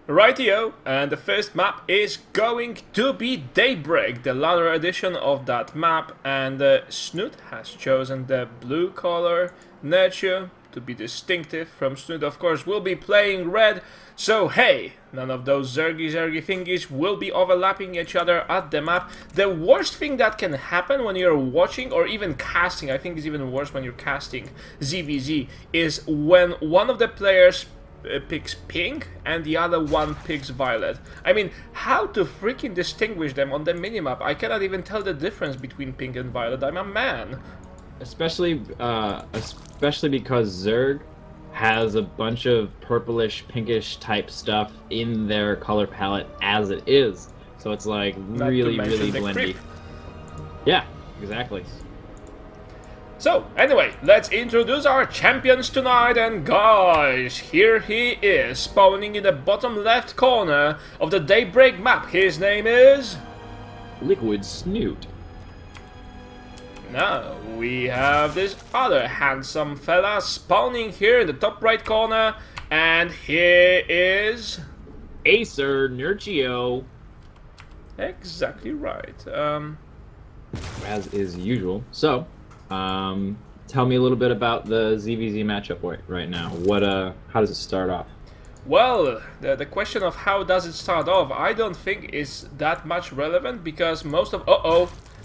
Rightio, and the first map is going to be Daybreak, the latter edition of that map, and Snute has chosen the blue color, Nerchio, to be distinctive from Snute. Of course, will be playing red, so hey, none of those zergy thingies will be overlapping each other at the map. The worst thing that can happen when you're watching or even casting, I think it's even worse when you're casting ZVZ, is when one of the players picks pink and the other one picks violet. I mean, how to freaking distinguish them on the minimap? I cannot even tell the difference between pink and violet. I'm a man. Especially because Zerg has a bunch of purplish, pinkish type stuff in their color palette as it is. So it's like really blendy. Creep. Yeah, exactly. So, anyway, let's introduce our champions tonight, and guys, here he is, spawning in the bottom left corner of the Daybreak map. His name is... Liquid Snute. Now, we have this other handsome fella spawning here in the top right corner, and here is... Acer Nerchio. Exactly right. As is usual. So... tell me a little bit about the ZVZ matchup right now. How does it start off? Well, the question of how does it start off, I don't think is that much relevant, because most of...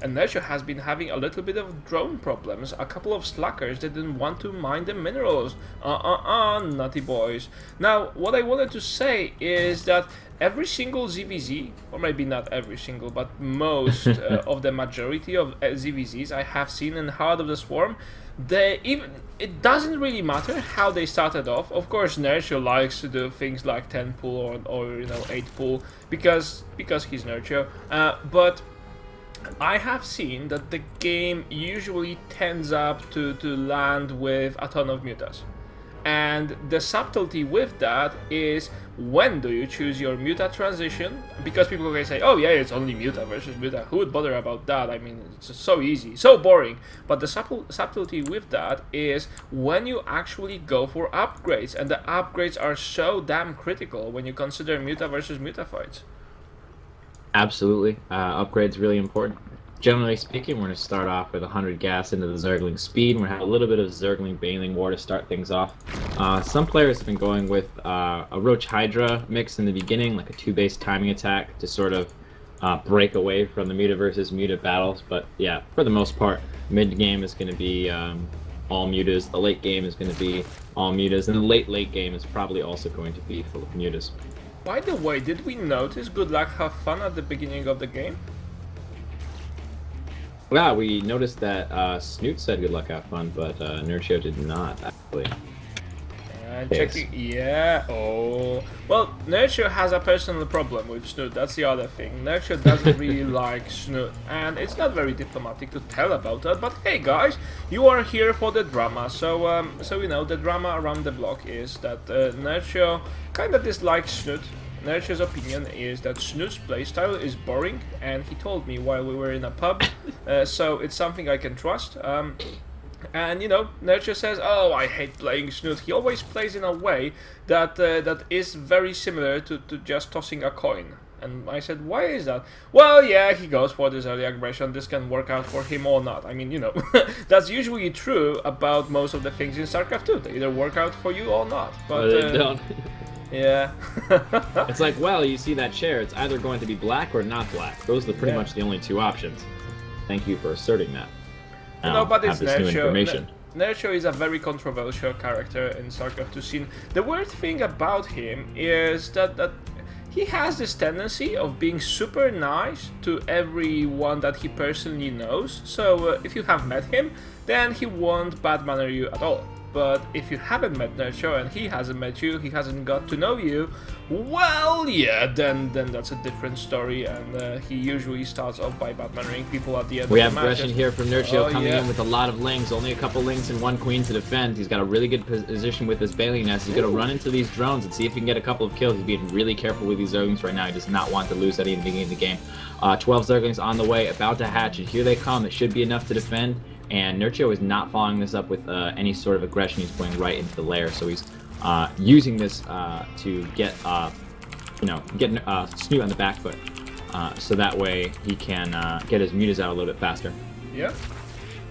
And Nerchio has been having a little bit of drone problems. A couple of slackers didn't want to mine the minerals. Naughty boys. Now, what I wanted to say is that every single ZVZ, or maybe not every single, but most of the majority of ZVZs I have seen in Heart of the Swarm, it doesn't really matter how they started off. Of course, Nerchio likes to do things like 10 pull or 8 pull because he's Nerchio, but I have seen that the game usually tends up to land with a ton of mutas. And the subtlety with that is, when do you choose your muta transition? Because people can say, oh yeah, it's only muta versus muta. Who would bother about that? I mean, it's so easy, so boring. But the subtlety with that is when you actually go for upgrades. And the upgrades are so damn critical when you consider muta versus muta fights. Absolutely. Upgrade's really important. Generally speaking, we're going to start off with 100 gas into the Zergling speed. We're going to have a little bit of Zergling Baneling War to start things off. Some players have been going with a Roach Hydra mix in the beginning, like a 2-base timing attack to sort of break away from the muta versus muta battles. But yeah, for the most part, mid game is going to be all mutas. The late game is going to be all mutas. And the late game is probably also going to be full of mutas. By the way, did we notice Good Luck Have Fun at the beginning of the game? Yeah, we noticed that Snute said good luck, have fun, but Nerchio did not, actually. Checking, yeah, oh. Well, Nerchio has a personal problem with Snute, that's the other thing. Nerchio doesn't really like Snute, and it's not very diplomatic to tell about that, but hey guys, you are here for the drama, so the drama around the block is that Nerchio kinda dislikes Snute. Nerchio's opinion is that Snute's playstyle is boring, and he told me while we were in a pub, so it's something I can trust. And Nerchio says, oh, I hate playing Snute. He always plays in a way that is very similar to just tossing a coin. And I said, why is that? Well, yeah, he goes for this early aggression. This can work out for him or not. I mean, that's usually true about most of the things in StarCraft 2. They either work out for you or not. But they don't. Yeah. It's like, well, you see that chair, it's either going to be black or not black. Those are pretty much the only two options. Thank you for asserting that. But it's Nerchio. Nerchio is a very controversial character in StarCraft 2 scene. The weird thing about him is that he has this tendency of being super nice to everyone that he personally knows. So if you have met him, then he won't bad manner you at all. but if you haven't met Nerchio and he hasn't met you, he hasn't got to know you, well, yeah, then that's a different story, and he usually starts off by Batman-ing people at the end We of have the matches. aggression here from Nerchio coming yeah. in with a lot of lings, only a couple lings and one queen to defend. He's got a really good position with his Bailey Nest. He's going to run into these drones and see if he can get a couple of kills. He's being really careful with these Zerglings right now. He does not want to lose any in the beginning of the game. 12 Zerglings on the way, about to hatch, and here they come. It should be enough to defend, and Nerchio is not following this up with any sort of aggression. He's going right into the lair, so he's using this to get Snute on the back foot, so that way he can get his mutas out a little bit faster. Yeah.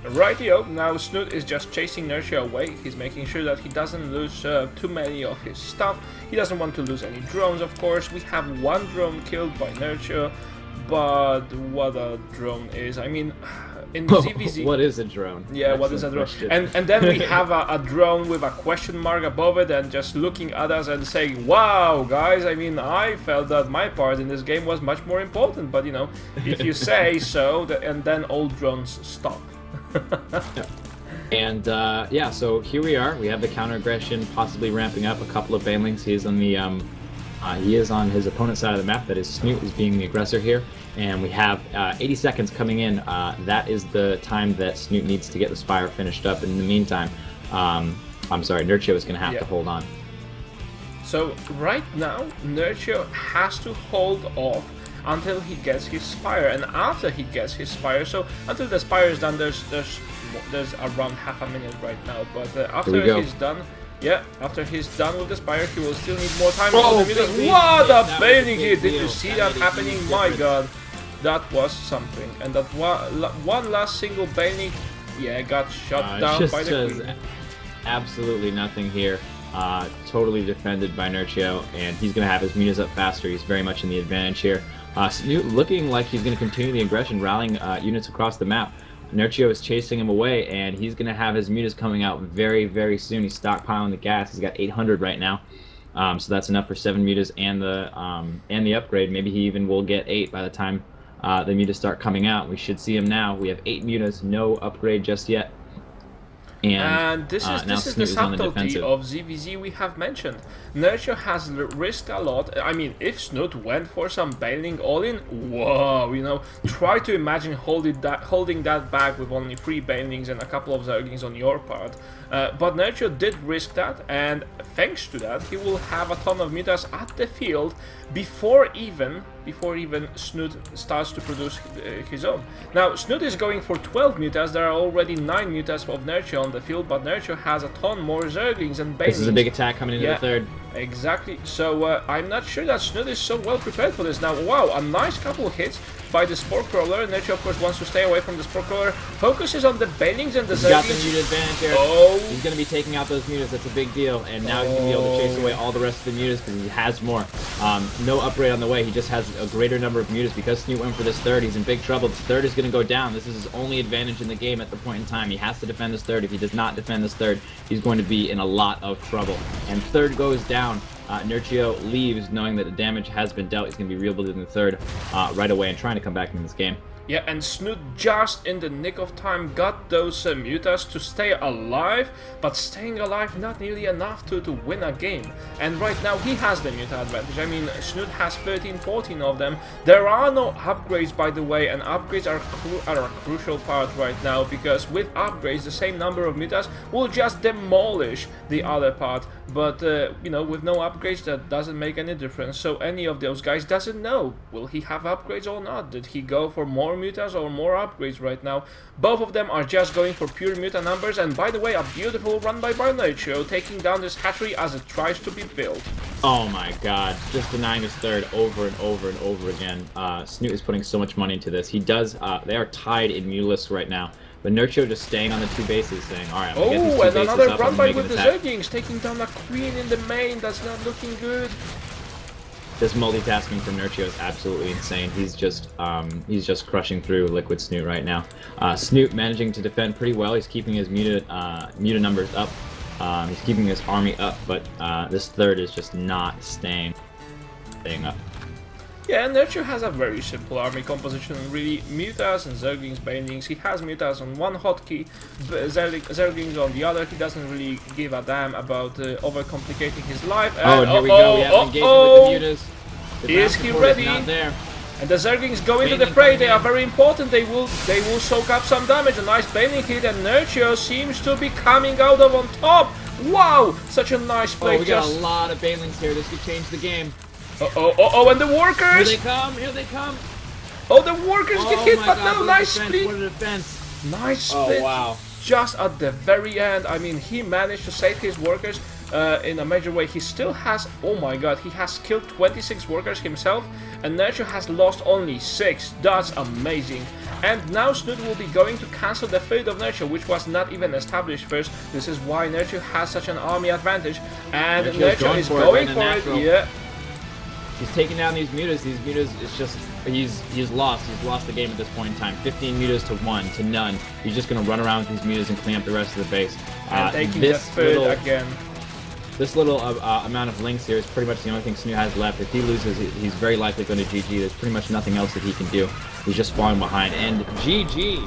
Rightio, now Snute is just chasing Nerchio away. He's making sure that he doesn't lose too many of his stuff. He doesn't want to lose any drones, of course. We have one drone killed by Nerchio, but what a drone is. I mean, in ZVZ... What is a drone? Yeah, what is a drone? And then we have a drone with a question mark above it and just looking at us and saying, wow, guys, I mean, I felt that my part in this game was much more important, but, you know, if you say so, and then all drones stop. Yeah. And yeah, so here we are. We have the counter aggression possibly ramping up. A couple of banelings. He is on his opponent's side of the map. That is, Snute is being the aggressor here, and we have 80 seconds coming in. That is the time that Snute needs to get the Spire finished up. In the meantime, I'm sorry, Nerchio is going to have to hold on. So right now, Nerchio has to hold off until he gets his Spire, and after he gets his Spire, so until the Spire is done, there's around half a minute right now, but after he's done, yeah, after he's done with the Spire, he will still need more time. Oh, what a bailing hit! Did you see that happening? My god, that was something. And that one last single bailing, yeah, got shot down by the queen. Absolutely nothing here. Totally defended by Nerchio, and he's going to have his mutas up faster. He's very much in the advantage here. Snute looking like he's going to continue the aggression, rallying units across the map. Nerchio is chasing him away, and he's going to have his mutas coming out very, very soon. He's stockpiling the gas. He's got 800 right now, so that's enough for 7 mutas and the upgrade. Maybe he even will get 8 by the time the mutas start coming out. We should see him now. We have 8 mutas, no upgrade just yet. And this is the subtlety of ZVZ we have mentioned. Nerchio has risked a lot. I mean, if Snute went for some bailing all-in, whoa, you know, try to imagine holding that back with only 3 bailings and a couple of Zerglings on your part. But Nerchio did risk that, and thanks to that, he will have a ton of mutas at the field before even Snute starts to produce his own. Now, Snute is going for 12 mutas. There are already 9 mutas of Nerchio on the field, but Nerchio has a ton more Zerglings and Banelings. This is a big attack coming into the third. Exactly. So I'm not sure that Snute is so well prepared for this. Now, wow, a nice couple of hits by the Spore Crawler. Nerchio, of course, wants to stay away from the Spore Crawler. Focuses on the Banelings and the Zerglings. He's got the muta advantage here. Oh. He's going to be taking out those mutas. That's a big deal. And now he's going to be able to chase away all the rest of the mutas because he has more. No upgrade on the way. He just has a greater number of mutas. Because Snute went for this third, he's in big trouble. This third is going to go down. This is his only advantage in the game at the point in time. He has to defend this third. If he does not defend this third, he's going to be in a lot of trouble. And third goes down. Nerchio leaves knowing that the damage has been dealt. He's going to be rebuilding the third right away and trying to come back into this game. Yeah, and Snute just in the nick of time got those mutas to stay alive, but staying alive not nearly enough to win a game. And right now he has the muta advantage. I mean, Snute has 13, 14 of them. There are no upgrades, by the way, and upgrades are a crucial part right now, because with upgrades the same number of mutas will just demolish the other part. But, you know, with no upgrades that doesn't make any difference. So any of those guys doesn't know, will he have upgrades or not? Did he go for more mutas or more upgrades right now? Both of them are just going for pure muta numbers, and by the way, a beautiful run by Nerchio, taking down this hatchery as it tries to be built. Oh my god, just denying his third over and over and over again. Snute is putting so much money into this. He does, they are tied in mutalist right now. But Nerchio just staying on the 2 bases, saying, alright, I'm gonna get these 2 and bases another up run and by make with an the attack. Zerglings, taking down a queen in the main. That's not looking good. This multitasking from Nerchio is absolutely insane. He's just crushing through Liquid Snute right now. Snute managing to defend pretty well. He's keeping his muta numbers up. He's keeping his army up, but this third is just not staying up. Yeah, Nerchio has a very simple army composition, really. Mutas and Zerglings, Banelings. He has Mutas on one hotkey, Zerglings on the other. He doesn't really give a damn about overcomplicating his life. And here we go. We have an engagement with the mutas. Is he ready? Not there. And the Zerglings go into the fray. They are very important. They will soak up some damage. A nice Baneling hit, and Nerchio seems to be coming out of on top. Wow, such a nice play. We got a lot of Banelings here. This could change the game. And the workers! Here they come! Oh, the workers get hit, but God, no, nice defense, split! What a defense! Nice split! Oh, wow. Just at the very end, I mean, he managed to save his workers in a major way. He still has, oh my god, he has killed 26 workers himself, and Nerchio has lost only 6. That's amazing. And now Snute will be going to cancel the fate of Nerchio, which was not even established first. This is why Nerchio has such an army advantage, and Nerchio is going for it. Yeah. He's taking down these mutas. These mutas is just he's lost. He's lost the game at this point in time. 15 mutas to 1 to none. He's just gonna run around with these mutas and clean up the rest of the base. And taking the third again. This little amount of links here is pretty much the only thing Snute has left. If he loses, he's very likely going to GG. There's pretty much nothing else that he can do. He's just falling behind. And GG.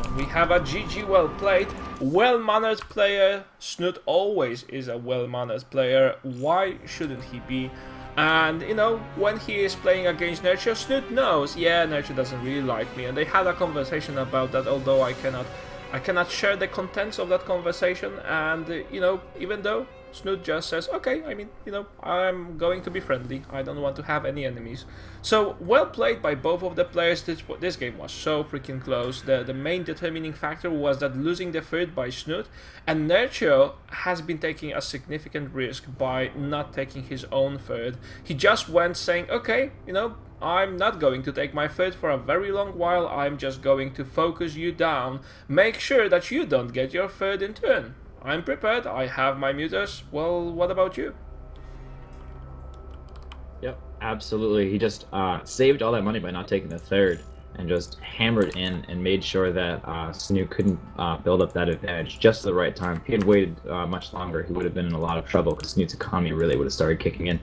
And we have a GG well played. Well-mannered player. Snute always is a well-mannered player. Why shouldn't he be? And, you know, when he is playing against Nerchio, Snute knows, yeah, Nerchio doesn't really like me. And they had a conversation about that, although I cannot share the contents of that conversation. And, you know, even though Snute just says, okay, I mean, you know, I'm going to be friendly. I don't want to have any enemies. So, well played by both of the players. This game was so freaking close. The main determining factor was that losing the third by Snute, and Nerchio has been taking a significant risk by not taking his own third. He just went saying, okay, you know, I'm not going to take my third for a very long while. I'm just going to focus you down. Make sure that you don't get your third in turn. I'm prepared, I have my mutas. Well, what about you? Yep, absolutely. He just saved all that money by not taking the third and just hammered in and made sure that Snute couldn't build up that advantage just at the right time. If he had waited much longer, he would have been in a lot of trouble because Snute's economy really would have started kicking in.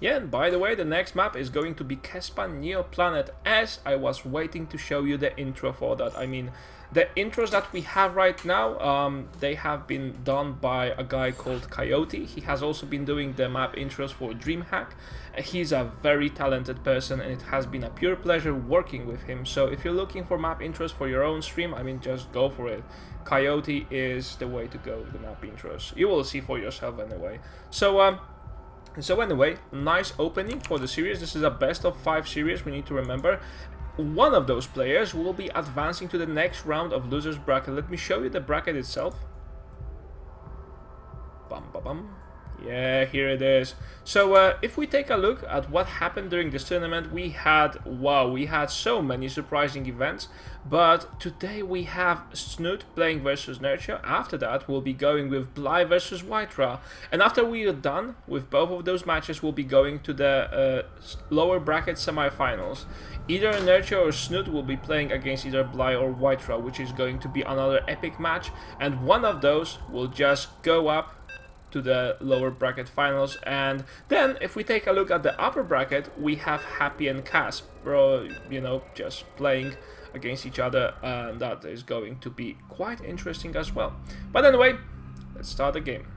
Yeah, and by the way, the next map is going to be Kespan Neoplanet, as I was waiting to show you the intro for that. I mean, the intros that we have right now, they have been done by a guy called Coyote. He has also been doing the map intros for DreamHack. He's a very talented person, and it has been a pure pleasure working with him. So if you're looking for map intros for your own stream, I mean, just go for it. Coyote is the way to go with the map intros. You will see for yourself anyway. So anyway, nice opening for the series. This is a best of 5 series, we need to remember. One of those players will be advancing to the next round of losers bracket. Let me show you the bracket itself. Bum, bum, bum. Yeah, here it is. So if we take a look at what happened during this tournament, we had so many surprising events. But today we have Snute playing versus Nerchio. After that, we'll be going with Bly versus Wytra. And after we are done with both of those matches, we'll be going to the lower bracket semifinals. Either Nerchio or Snute will be playing against either Bly or Wytra, which is going to be another epic match. And one of those will just go up to the lower bracket finals. And then if we take a look at the upper bracket, we have Happy and Casp, you know, just playing against each other, and that is going to be quite interesting as well. But anyway, let's start the game.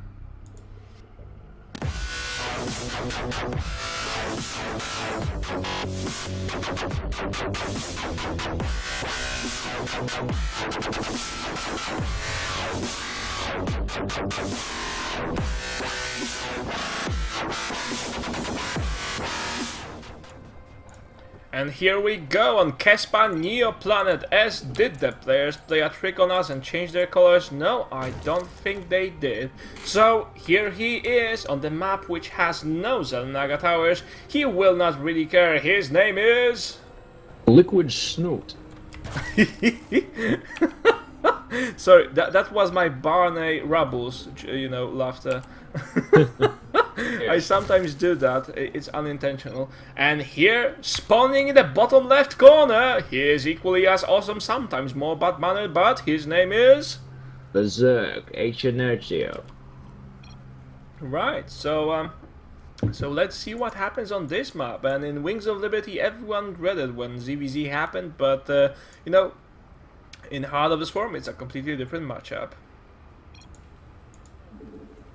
And here we go on Kespan Neoplanet. As did the players play a trick on us and change their colors? No, I don't think they did. So here he is on the map which has no Zelnaga towers. He will not really care. His name is Liquid Snute. Sorry, that was my Barney Rubbles, you know, laughter. I sometimes do that, it's unintentional. And here, spawning in the bottom left corner, he is equally as awesome, sometimes more bad-mannered, but his name is Berserk, Nerchio. Right, so So let's see what happens on this map. And in Wings of Liberty, everyone dreaded when ZVZ happened, but you know, in Heart of the Swarm, it's a completely different matchup.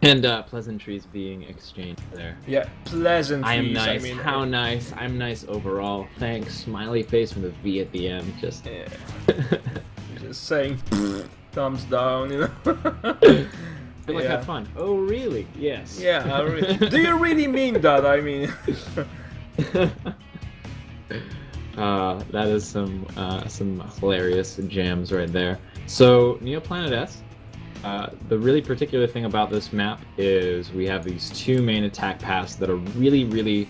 And pleasantries being exchanged there. Yeah, pleasantries. I am nice. I mean, how nice. I'm nice overall. Thanks. Smiley face with a V at the end. Just. Yeah. Just saying, thumbs down. You know. Feel like have fun. Oh really? Yes. Yeah. Do you really mean that? I mean. That is some hilarious jams right there. So Neoplanet S. The really particular thing about this map is we have these two main attack paths that are really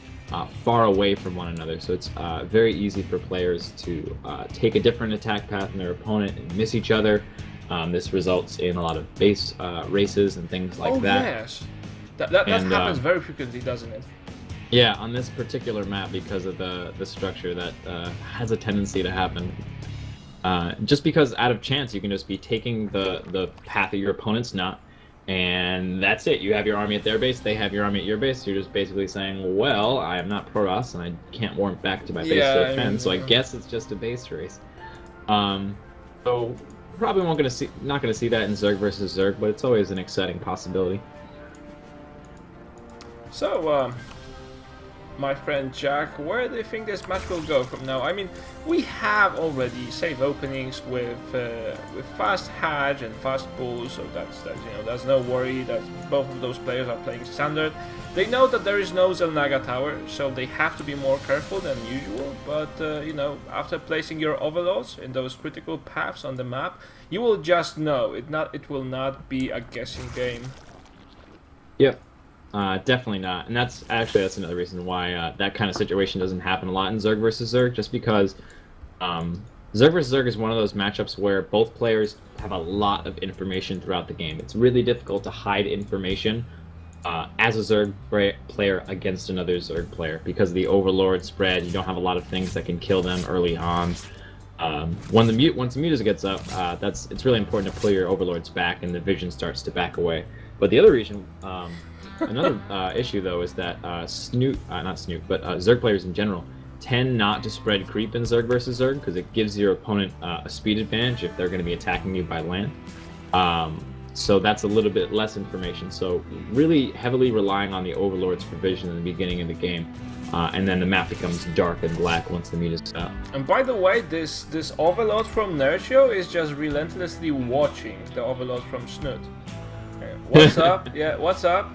far away from one another. So it's very easy for players to take a different attack path than their opponent and miss each other. This results in a lot of base races and things like that. Yes, that happens very frequently, doesn't it? Yeah, on this particular map, because of the structure, that has a tendency to happen. Just because out of chance you can just be taking the path of your opponent's not, and that's it. You have your army at their base, they have your army at your base. You're just basically saying, well, I am not Protoss and I can't warp back to my base to defend, so I guess it's just a base race. So probably not gonna see that in Zerg versus Zerg, but it's always an exciting possibility. So, my friend Jack, where do you think this match will go from now? I mean, we have already save openings with fast Hadge and fast Bull, so that's no worry that both of those players are playing standard. They know that there is no Zelnaga tower, so they have to be more careful than usual. But you know, after placing your overlords in those critical paths on the map, you will just know it will not be a guessing game. Yep. Definitely not, and that's another reason why that kind of situation doesn't happen a lot in Zerg versus Zerg, just because Zerg versus Zerg is one of those matchups where both players have a lot of information throughout the game. It's really difficult to hide information as a Zerg player against another Zerg player because of the Overlord spread. You don't have a lot of things that can kill them early on. Once the mutas gets up, it's really important to pull your Overlords back, and the vision starts to back away. But the other reason. Another issue, though, is that Snute, not Snute, but Zerg players in general tend not to spread creep in Zerg versus Zerg because it gives your opponent a speed advantage if they're going to be attacking you by land. So that's a little bit less information. So really heavily relying on the Overlords for vision in the beginning of the game, and then the map becomes dark and black once the mutas stop. And by the way, this Overlord from Nerchio is just relentlessly watching the Overlord from Snute. What's up? Yeah, what's up?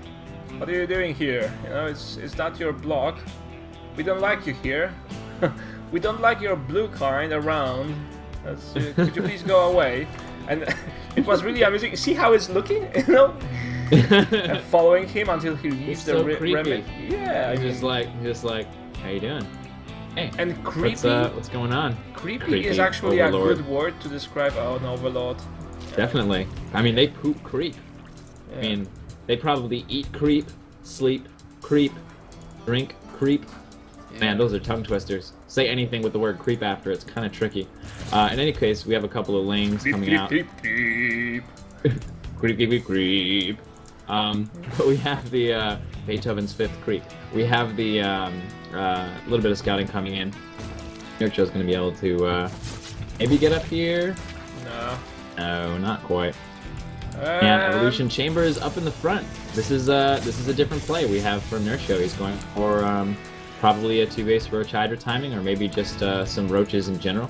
What are you doing here? You know, it's not your block. We don't like you here. We don't like your blue kind around. Could you please go away? And it was really amusing. See how it's looking? You know, and following him until he leaves the remit. Yeah, he's just like, how you doing? Hey. And creepy. What's going on? Creepy is actually Overlord. A good word to describe an Overlord. Definitely. I mean, they poop creep. Yeah. I mean. They probably eat creep, sleep, creep, drink, creep. Yeah. Man, those are tongue twisters. Say anything with the word creep after, it's kind of tricky. In any case, we have a couple of lings coming out. Creep, creep, creep. Creep, creep, creep. But we have the Beethoven's Fifth Creep. We have the little bit of scouting coming in. Nerchio's going to be able to maybe get up here. No, not quite. And Evolution Chamber is up in the front. This is a different play we have from Nerchio. He's going for probably a 2-base Roach Hydra timing, or maybe just some Roaches in general.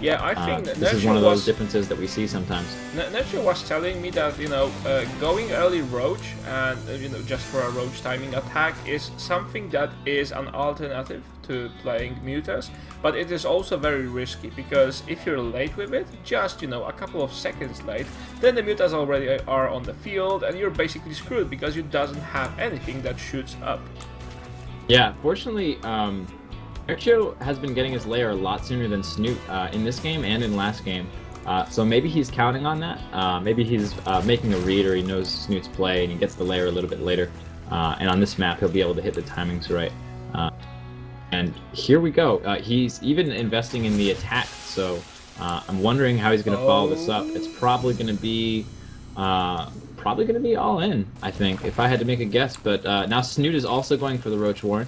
Yeah, I think this is one of those differences that we see sometimes. Nerchio was telling me that going early Roach and just for a Roach timing attack is something that is an alternative to playing mutas, but it is also very risky because if you're late with it, just a couple of seconds late, then the mutas already are on the field and you're basically screwed because you doesn't have anything that shoots up. Yeah, fortunately, Nerchio has been getting his lair a lot sooner than Snute in this game and in last game. So maybe he's counting on that. Maybe he's making a read, or he knows Snute's play and he gets the lair a little bit later. And on this map, he'll be able to hit the timings right. And here we go. He's even investing in the attack, so I'm wondering how he's going to follow this up. It's probably going to be Probably going to be all in, I think, if I had to make a guess. But now Snute is also going for the Roach Warren.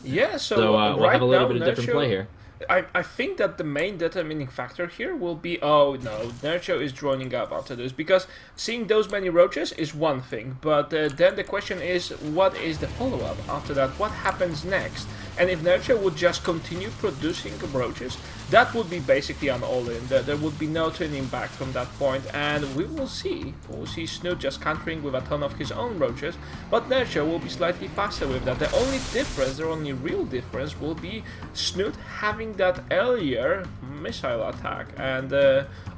Yeah, so, We'll right have a little now, bit of different play here. I think that the main determining factor here will be, oh no, Nerchio is droning up after this, because seeing those many roaches is one thing, but then the question is, what is the follow-up after that? What happens next? And if Nerchio would just continue producing roaches, that would be basically an all-in. There would be no turning back from that point, and we will see. We'll see Snute just countering with a ton of his own roaches, but Nerchio will be slightly faster with that. The only difference, the only real difference, will be Snute having that earlier missile attack, and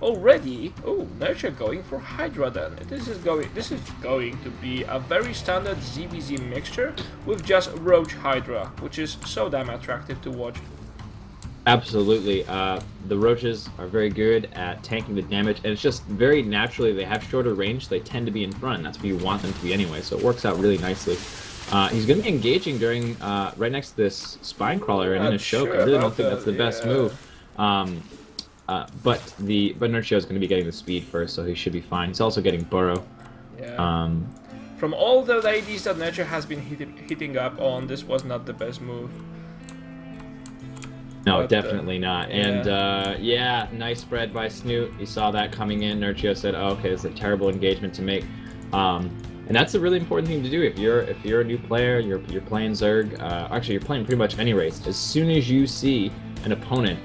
already, Nerchio going for Hydra then. This is going to be a very standard ZVZ mixture with just Roach Hydra, which is so damn attractive to watch. Absolutely. The roaches are very good at tanking the damage, and it's just very naturally they have shorter range, they tend to be in front. That's where you want them to be anyway, so it works out really nicely. He's going to be engaging during right next to this spine crawler and in a choke. I really don't think that's the best move. But Nerchio is going to be getting the speed first, so he should be fine. He's also getting burrow. Yeah. From all the ladies that Nerchio has been hitting up on, this was not the best move. No, definitely not. And yeah, nice spread by Snute. You saw that coming in. Nerchio said, "Oh, okay, it's a terrible engagement to make." And that's a really important thing to do if you're a new player. You're playing Zerg. Actually, you're playing pretty much any race. As soon as you see an opponent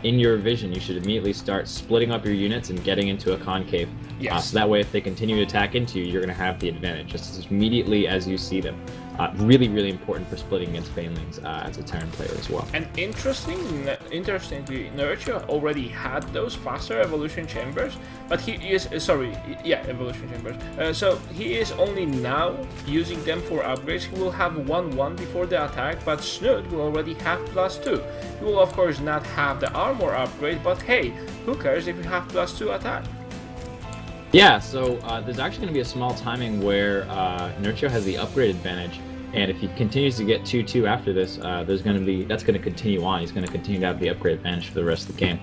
in your vision, you should immediately start splitting up your units and getting into a concave. Yes. So that way, if they continue to attack into you, you're going to have the advantage just as immediately as you see them. Really, really important for splitting against Banelings as a Terran player as well. And interestingly, Nerchio already had those faster evolution chambers, but he is evolution chambers. So he is only now using them for upgrades. He will have 1/1 before the attack, but Snute will already have +2. He will of course not have the armor upgrade, but hey, who cares if you have +2 attack? Yeah, so there's actually going to be a small timing where Nerchio has the upgrade advantage, and if he continues to get 2-2 after this, that's going to continue on. He's going to continue to have the upgrade advantage for the rest of the game.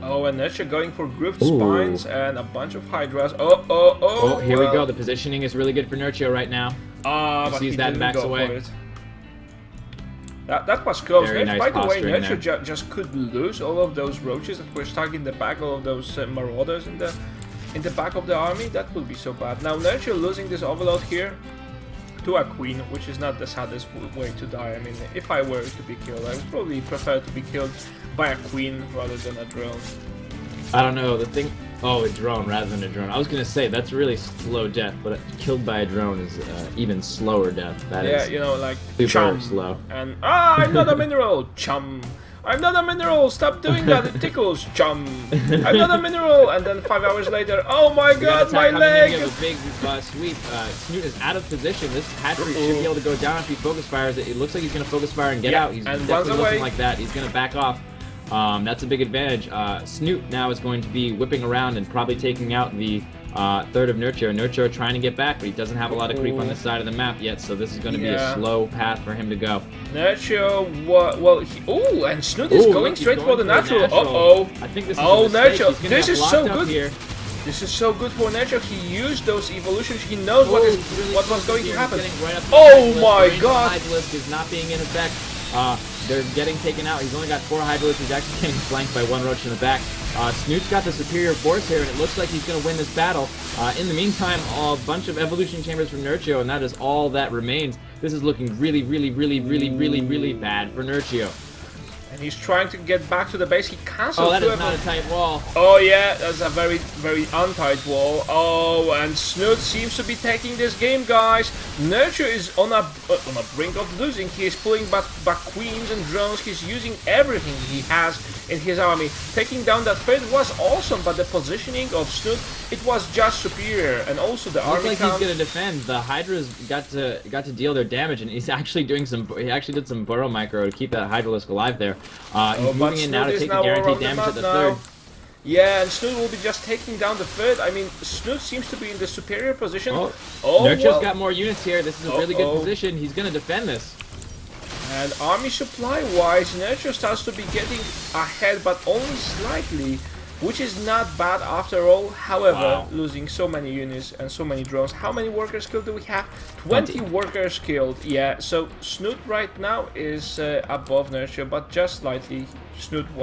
Oh, and Nerchio going for grooved Ooh. spines and a bunch of Hydras. Here we go. The positioning is really good for Nerchio right now. But sees he that didn't backs go away. for it. That was close. Very nice By the way, posturing Nerchio just could lose all of those roaches that were stuck in the back, all of those marauders in the back of the army. That would be so bad. Now Nerchio losing this overload here to a queen, which is not the saddest way to die. I mean, if I were to be killed, I would probably prefer to be killed by a queen rather than a drone. I don't know, a drone rather than a drone. I was gonna say that's really slow death, but killed by a drone is even slower death. That is you know, like super chum slow. And I'm not a mineral, chum. I'm not a mineral, stop doing that, it tickles, chum. I'm not a mineral, and then 5 hours later, oh my god, my leg! You have a big sweep. Snute is out of position. This hatchery should be able to go down if he focus fires. It looks like he's going to focus fire and get out. He's definitely looking like that. He's going to back off. That's a big advantage. Snute now is going to be whipping around and probably taking out the third of Nerchio. Nerchio trying to get back, but he doesn't have a lot of creep on this side of the map yet, so this is going to be a slow path for him to go. Nerchio, and Snute is going straight for the natural. I think this is Nerchio, this is so good. Here. This is so good for Nerchio. He used those evolutions. He knows what was going to happen. Oh my god! Hydralisk is not being in effect. They're getting taken out. He's only got 4 Hydralisks. He's actually getting flanked by 1 Roach in the back. Snoot's got the superior force here, and it looks like he's going to win this battle. In the meantime, a bunch of evolution chambers from Nerchio, and that is all that remains. This is looking really, really, really, really, really, really bad for Nerchio. And he's trying to get back to the base. He cancelled. Oh, that is not a tight wall. Oh yeah, that's a very, very untight wall. Oh, and Snute seems to be taking this game, guys. Nerchio is on a brink of losing. He is pulling back queens and drones. He's using everything he has in his army. Taking down that threat was awesome, but the positioning of Snute, it was just superior. And also the army looks like he's gonna defend. The Hydra's got to deal their damage, and he's actually doing some. He actually did some burrow micro to keep that Hydralisk alive there. He's moving in now to take the guaranteed damage at the third. Yeah, and Snute will be just taking down the third. I mean, Snute seems to be in the superior position. Nerchio's got more units here. This is a really good position. He's going to defend this. And army supply-wise, Nerchio starts to be getting ahead, but only slightly. which is not bad after all. However, Wow. losing so many units and so many drones. How many workers killed do we have? 20 workers killed. Yeah, so Snute right now is above Nerchio, but just slightly. Snute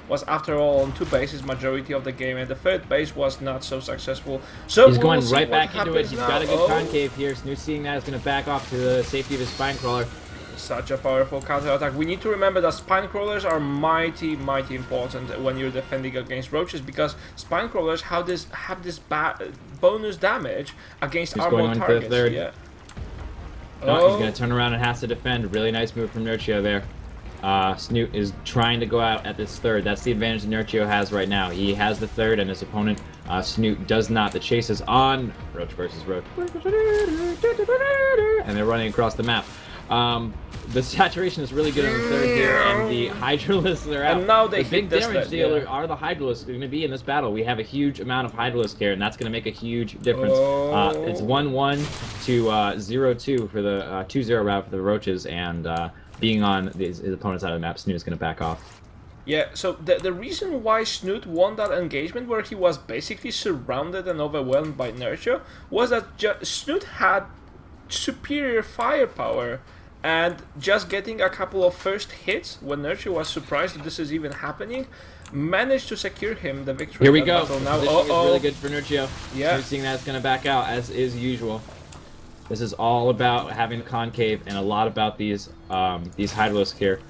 was after all on 2 bases majority of the game, and the 3rd base was not so successful. So He's we going will see right what back into it. happens He's now. got a good Oh, concave here. Snute seeing that is going to back off to the safety of his spine crawler. such a powerful counter attack. We need to remember that spine crawlers are mighty important when you're defending against roaches, because spine crawlers have this bonus damage against He's armored going on for the targets. third. Yeah. No, he's going to turn around and has to defend. Really nice move from Nerchio there. Snute is trying to go out at this 3rd. That's the advantage Nerchio has right now. He has the 3rd, and his opponent, Snute, does not. The chase is on. Roach versus Roach. And they're running across the map. The saturation is really good on the 3rd here, and the Hydralisks are out. And now they the big hit this damage net, dealer yeah. are the Hydralisks going to be in this battle. We have a huge amount of Hydralisk here, and that's going to make a huge difference. Oh. It's 1-1 to 0-2 for the 2-0 route for the Roaches, and being on his opponent's side of the map, Snute is going to back off. Yeah, so the reason why Snute won that engagement, where he was basically surrounded and overwhelmed by Nerchio, was that Snute had superior firepower, and just getting a couple of first hits when Nerchio was surprised that this is even happening, managed to secure him the victory. Here we in go. that battle. Now, Positioning is really good for Nerchio. Yeah. Snute seeing that it's going to back out, as is usual. This is all about having the concave, and a lot about these Hydralisks here.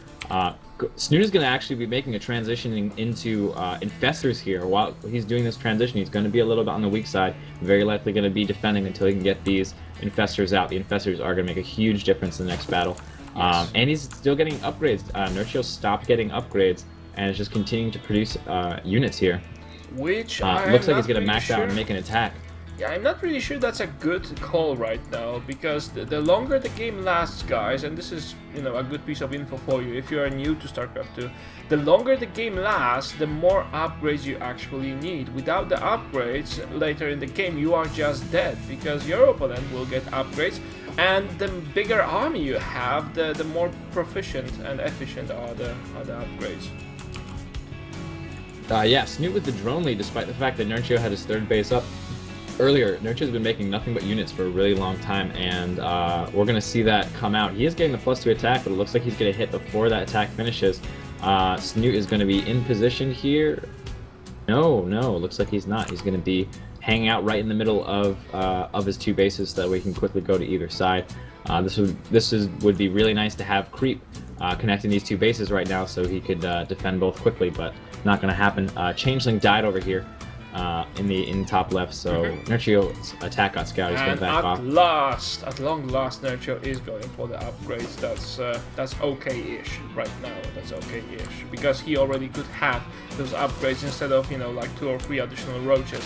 Snute is going to actually be making a transitioning into Infestors here. While he's doing this transition, he's going to be a little bit on the weak side. Very likely going to be defending until he can get these Infestors out. The Infestors are going to make a huge difference in the next battle. Yes. And he's still getting upgrades. Nerchio stopped getting upgrades and is just continuing to produce units here. which Looks like he's going to max out and make an attack. Yeah, I'm not really sure that's a good call right now, because the longer the game lasts, guys, and this is, you know, a good piece of info for you if you are new to StarCraft 2, the longer the game lasts, the more upgrades you actually need. Without the upgrades, later in the game, you are just dead, because your opponent will get upgrades, and the bigger army you have, the more proficient and efficient are the upgrades. Yeah, Snute with the drone lead, despite the fact that Nerchio had his 3rd base up earlier. Nerchio's been making nothing but units for a really long time, and we're going to see that come out. He is getting the +2 attack, but it looks like he's going to hit before that attack finishes. Snute is going to be in position here. No, looks like he's not. He's going to be hanging out right in the middle of his 2 bases, so that we can quickly go to either side. This would be really nice to have creep connecting these 2 bases right now, so he could defend both quickly, but not going to happen. Changeling died over here in top left, so Nerchio's attack got scouted. He's going to back off. At long last, Nerchio is going for the upgrades. That's okay-ish right now. That's okay-ish, because he already could have those upgrades instead of, you know, like 2 or 3 additional roaches,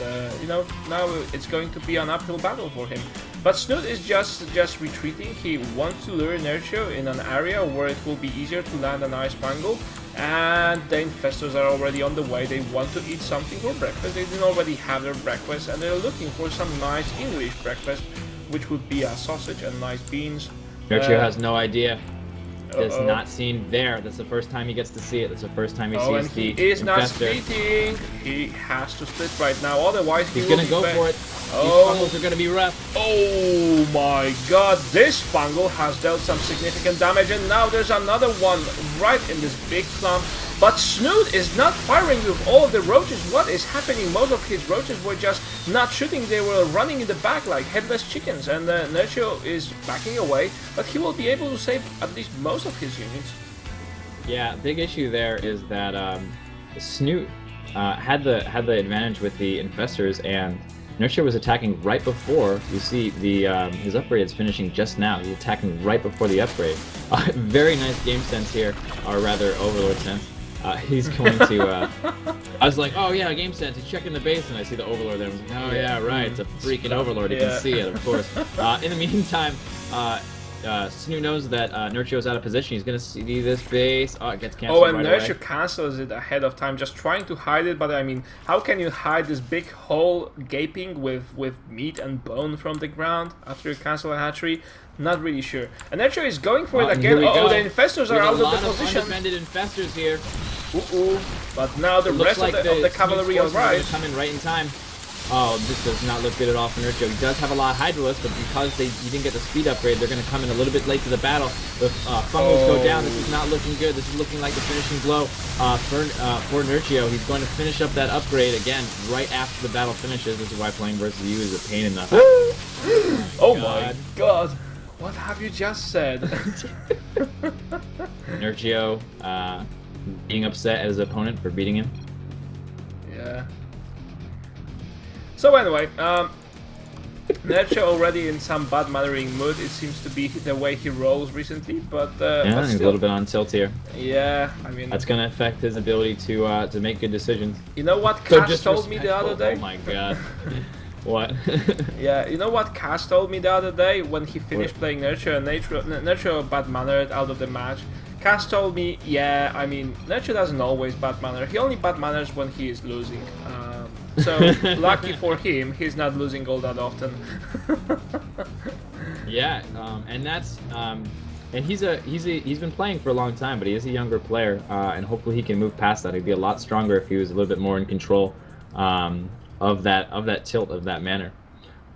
and you know, now it's going to be an uphill battle for him. But Snute is just retreating. He wants to lure Nerchio in an area where it will be easier to land an ice spangle. And the Infestors are already on the way. They want to eat something for breakfast. They didn't already have their breakfast, and they're looking for some nice English breakfast, which would be a sausage and nice beans. Nerchio has no idea. Has not seen there. That's the first time he gets to see it. That's the first time he sees and he the is not Infestor. splitting. He has to split right now, otherwise He's going to go for it. These funnels are going to be rough. Oh my god, this fungal has dealt some significant damage, and now there's another one right in this big clump. But Snute is not firing with all of the roaches. What is happening? Most of his roaches were just not shooting. They were running in the back like headless chickens, and Nerchio is backing away, but he will be able to save at least most of his units. Yeah, big issue there is that Snute had the advantage with the Infestors, and Nerchio was attacking right before. You see the his upgrade is finishing just now. He's attacking right before the upgrade. Very nice game sense here, or rather Overlord sense. He's going to. I was like, oh yeah, game sense. He's checking the base, and I see the Overlord there. I was like, oh yeah, right. It's a freaking Overlord. You can see it, of course. In the meantime, Snute knows that Nerchio's out of position. He's going to see this base. Oh, it gets canceled. Oh, and right Nerchio away. cancels it ahead of time, just trying to hide it. But I mean, how can you hide this big hole gaping with meat and bone from the ground after you cancel a hatchery? Not really sure. And Nerchio is going for it again. Here we Oh, go. the Infestors are There's out a of lot the of position. undefended Infestors here. Ooh. But now the It looks rest like of the cavalry Snoot forces are gonna arrives. come in right in time. Oh, this does not look good at all for Nerchio. He does have a lot of Hydralisk, but because he didn't get the speed upgrade, they're going to come in a little bit late to the battle. The fungals go down. This is not looking good. This is looking like the finishing blow for Nerchio. He's going to finish up that upgrade again right after the battle finishes. This is why playing versus you is a pain in the... Oh my god. What have you just said? Nerchio being upset at his opponent for beating him. Yeah. So anyway, Nerchio already in some bad mannering mood. It seems to be the way he rolls recently, but Yeah, he's a little bit on tilt here. Yeah, I mean That's gonna affect his ability to make good decisions. You know what So Cass told me the other day? Oh my god. What? Yeah, you know what Cass told me the other day when he finished playing Nerchio and Nerchio bad mannered out of the match. Cass told me, yeah, I mean Nerchio doesn't always bad manner. He only bad manners when he is losing. So lucky for him, he's not losing all that often. Yeah, and that's and he's been playing for a long time, but he is a younger player, and hopefully he can move past that. He'd be a lot stronger if he was a little bit more in control of that tilt of that manner.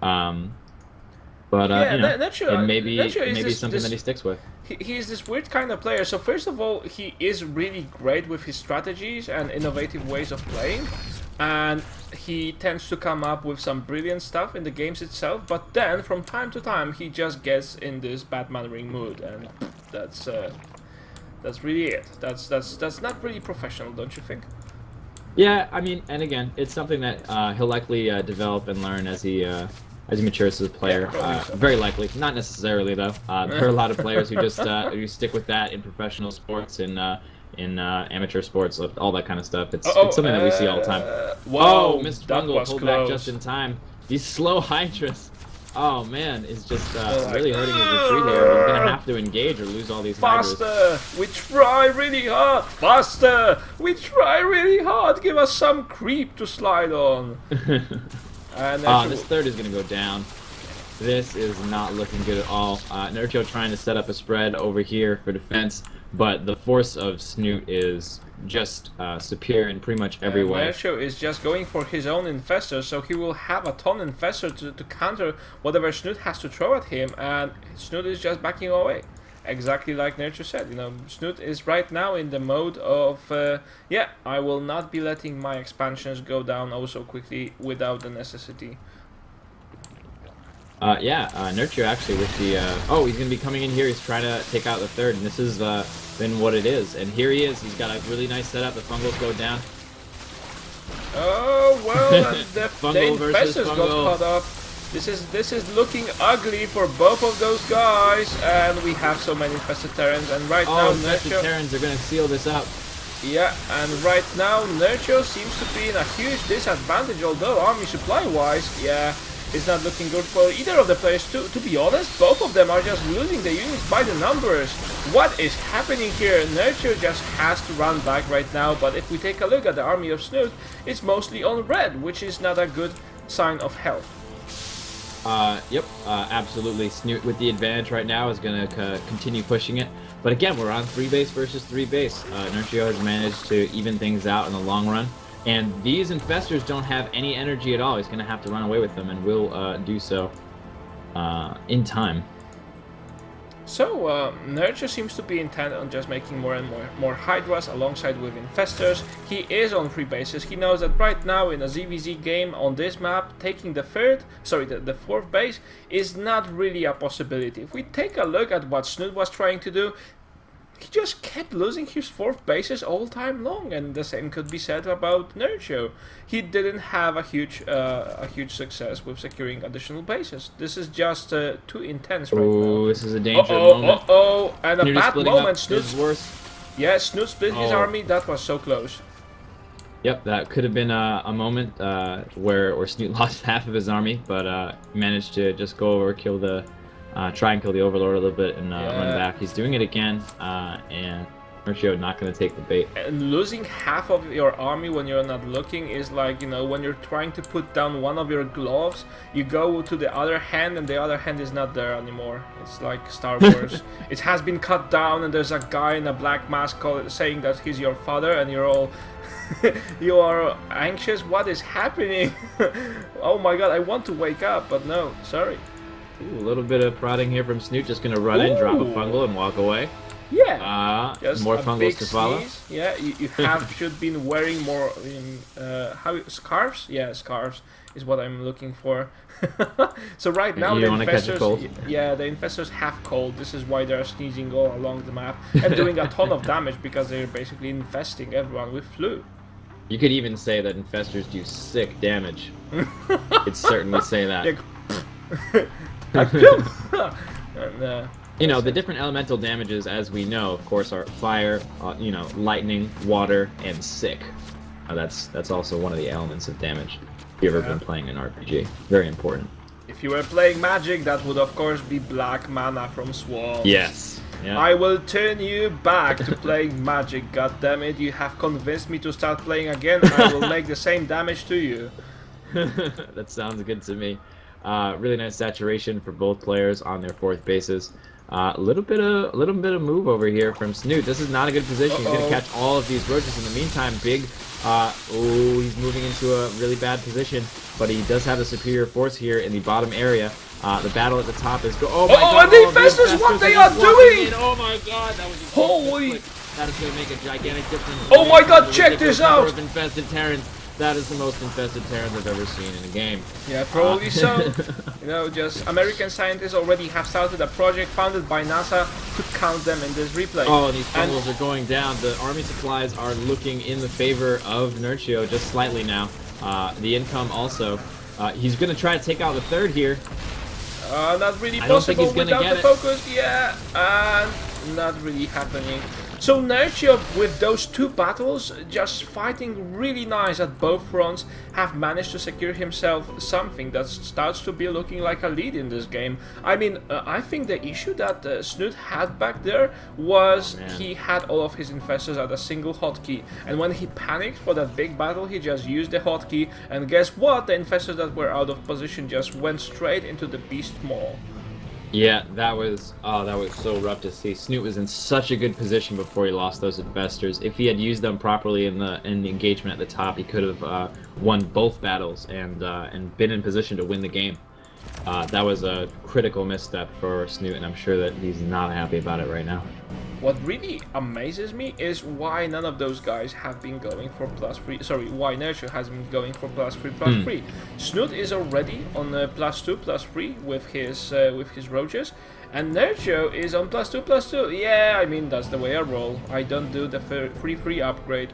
But yeah, you know, Nerchio, and maybe Nerchio something that he sticks with. He's this weird kind of player. So first of all, he is really great with his strategies and innovative ways of playing, and he tends to come up with some brilliant stuff in the games itself. But then, from time to time, he just gets in this bad mannering mood, and that's really it. That's not really professional, don't you think? Yeah, I mean, and again, it's something that he'll likely develop and learn as he matures as a player. Yeah, so. Very likely, not necessarily though. There are a lot of players who just who stick with that in professional sports and in amateur sports, all that kind of stuff. It's something that we see all the time. Whoa, oh, missed Fungal pulled back just in time. These slow Hydras. Oh man, is just really hurting his retreat here. He's gonna have to engage or lose all these Hydras. Faster! We try really hard! Faster! We try really hard! Give us some creep to slide on! And this third is gonna go down. This is not looking good at all. Nerchio trying to set up a spread over here for defense, but the force of Snute is just superior in pretty much every way. Nerchio is just going for his own infestor, so he will have a ton of infestor to counter whatever Snute has to throw at him, and Snute is just backing away. Exactly like Nerchio said, you know, Snute is right now in the mode of, yeah, I will not be letting my expansions go down oh so quickly without the necessity. Nerchio actually with the, oh, he's going to be coming in here, he's trying to take out the third, and this has been what it is. And here he is, he's got a really nice setup, the fungals go down. Oh, well, and the Fungal versus infestors got Fungal. caught up. This is looking ugly for both of those guys, and we have so many infested Terrans, and right now infested Nerchio... Terrans are going to seal this up. Yeah, and right now Nerchio seems to be in a huge disadvantage, although army supply-wise, yeah, it's not looking good for either of the players. To be honest, both of them are just losing the units by the numbers. What is happening here? Nerchio just has to run back right now, but if we take a look at the army of Snute, it's mostly on red, which is not a good sign of health. Absolutely. Snute with the advantage right now is going to continue pushing it. But again, we're on 3 base versus 3 base. Nerchio has managed to even things out in the long run. And these infestors don't have any energy at all. He's going to have to run away with them, and will do so in time. So, Nerchio seems to be intent on just making more and more Hydras alongside with infestors. He is on 3 bases. He knows that right now in a ZVZ game on this map, taking the fourth base is not really a possibility. If we take a look at what Snute was trying to do, he just kept losing his 4th bases all time long, and the same could be said about Nerchio. He didn't have a huge success with securing additional bases. This is just too intense right now. Oh, this is a dangerous moment. And a bad moment. Snute split his Oh. army. That was so close. Yep, that could have been a moment where Snute lost half of his army, but managed to just go over, kill the, try and kill the Overlord a little bit and run back. He's doing it again, and Nerchio not going to take the bait. And losing half of your army when you're not looking is like, you know, when you're trying to put down one of your gloves, you go to the other hand and the other hand is not there anymore. It's like Star Wars. It has been cut down and there's a guy in a black mask saying that he's your father, and you're all you are anxious. What is happening? Oh my god, I want to wake up, but no, sorry. Ooh, a little bit of prodding here from Snute, just going to run in, drop a fungal, and walk away. Yeah, just more a fungals big to follow. sneeze. Yeah, you should been wearing more scarves. Yeah, scarves is what I'm looking for. So right now the infestors, yeah, the infestors have cold. This is why they're sneezing all along the map and doing a ton of damage because they're basically infesting everyone with flu. You could even say that infestors do sick damage. Could certainly say that. And, you know, the different elemental damages, as we know, of course, are fire, you know, lightning, water, and sick. That's also one of the elements of damage. If you've ever been playing an RPG, very important. If you were playing Magic, that would of course be black mana from Swamp. Yes. Yeah. I will turn you back to playing Magic. God damn it! You have convinced me to start playing again. I will make the same damage to you. That sounds good to me. Really nice saturation for both players on their fourth bases. A little bit of move over here from Snute. This is not a good position. He's gonna catch all of these roaches. In the meantime, Big, he's moving into a really bad position, but he does have the superior force here in the bottom area. The battle at the top is oh my god! And the infestors, what they are doing! Oh my god, that was holy! That is gonna make a gigantic difference. Oh my god, check this out! Infested Terrans. That is the most infested Terrans I've ever seen in a game. Yeah, probably so. You know, just American scientists already have started a project funded by NASA to count them in this replay. Oh, and these fungals are going down. The army supplies are looking in the favor of Nerchio just slightly now. The income also. He's going to try to take out the third here. Not really I don't think possible he's gonna without get the it. focus. Yeah, not really happening. So Nerchio, with those two battles, just fighting really nice at both fronts, have managed to secure himself something that starts to be looking like a lead in this game. I mean, I think the issue that Snute had back there was he had all of his infestors at a single hotkey, and when he panicked for that big battle, he just used the hotkey, and guess what? The infestors that were out of position just went straight into the beast maw. Yeah, that was so rough to see. Snute was in such a good position before he lost those infestors. If he had used them properly in the engagement at the top, he could have won both battles and been in position to win the game. That was a critical misstep for Snute, and I'm sure that he's not happy about it right now. What really amazes me is why none of those guys have been going for +3. Sorry, why Nerchio has been going for +3/+3. Snute is already on +2/+3 with his roaches, and Nerchio is on +2/+2. Yeah, I mean that's the way I roll. I don't do the free upgrade.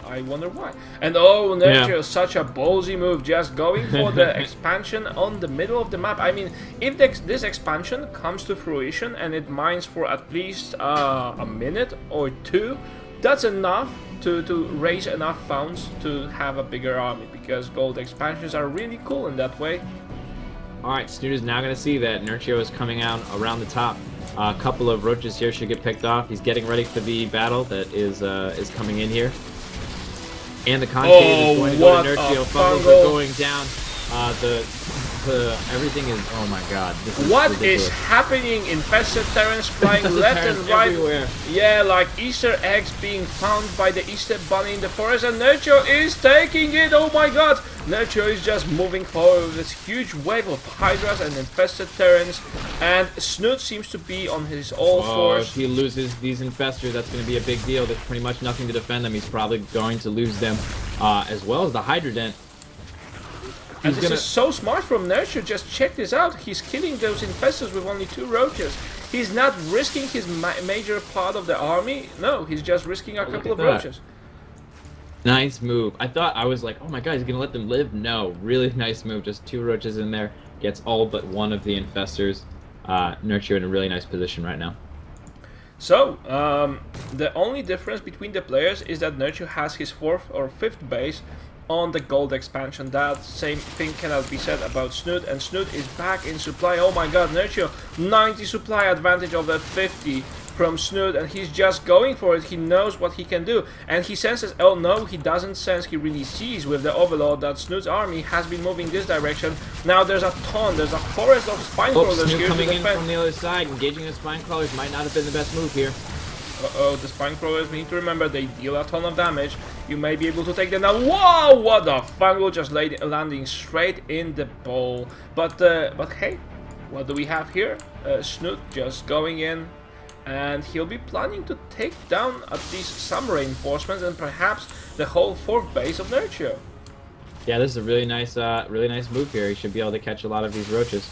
I wonder why. And Nerchio, such a ballsy move, just going for the expansion on the middle of the map. I mean, if this expansion comes to fruition and it mines for at least a minute or two, that's enough to raise enough funds to have a bigger army, because gold expansions are really cool in that way. Alright, Snute is now going to see that Nerchio is coming out around the top. A couple of roaches here should get picked off. He's getting ready for the battle that is coming in here. And the concave is going to go to Nerchio. Fungals are going down. Everything is. Oh my god. This is what ridiculous. is happening? Infested Terrans flying left and right. Everywhere. Yeah, like Easter eggs being found by the Easter bunny in the forest, and Nerchio is taking it. Oh my god. Nerchio is just moving forward with this huge wave of hydras and infested Terrans, and Snute seems to be on his all fours. If he loses these infestors, that's going to be a big deal. There's pretty much nothing to defend them. He's probably going to lose them, as well as the Hydrodent. And this is so smart from Nerchio. Just check this out. He's killing those infestors with only 2 roaches. He's not risking his major part of the army. No, he's just risking a couple of roaches. Nice move. I was like, oh my god, he's gonna let them live. No, really nice move. Just 2 roaches in there. Gets all but one of the infestors. Nerchio in a really nice position right now. So, the only difference between the players is that Nerchio has his 4th or 5th base on the gold expansion. That same thing cannot be said about Snute, and Snute is back in supply. Oh my god, Nerchio, 90 supply advantage over 50 from Snute, and he's just going for it. He knows what he can do, and he senses, oh no, he doesn't sense, he really sees with the Overlord that Snute's army has been moving this direction. Now there's a forest of spine crawlers Snute here coming to in defend. from the other side, engaging the spine crawlers might not have been the best move here. Uh-oh, the spine crawlers, we need to remember, they deal a ton of damage. You may be able to take them down. Whoa, what the fungal, just landing straight in the bowl. But hey, what do we have here? Snute just going in, and he'll be planning to take down at least some reinforcements and perhaps the whole 4th base of Nerchio. Yeah, this is a really nice move here. He should be able to catch a lot of these roaches.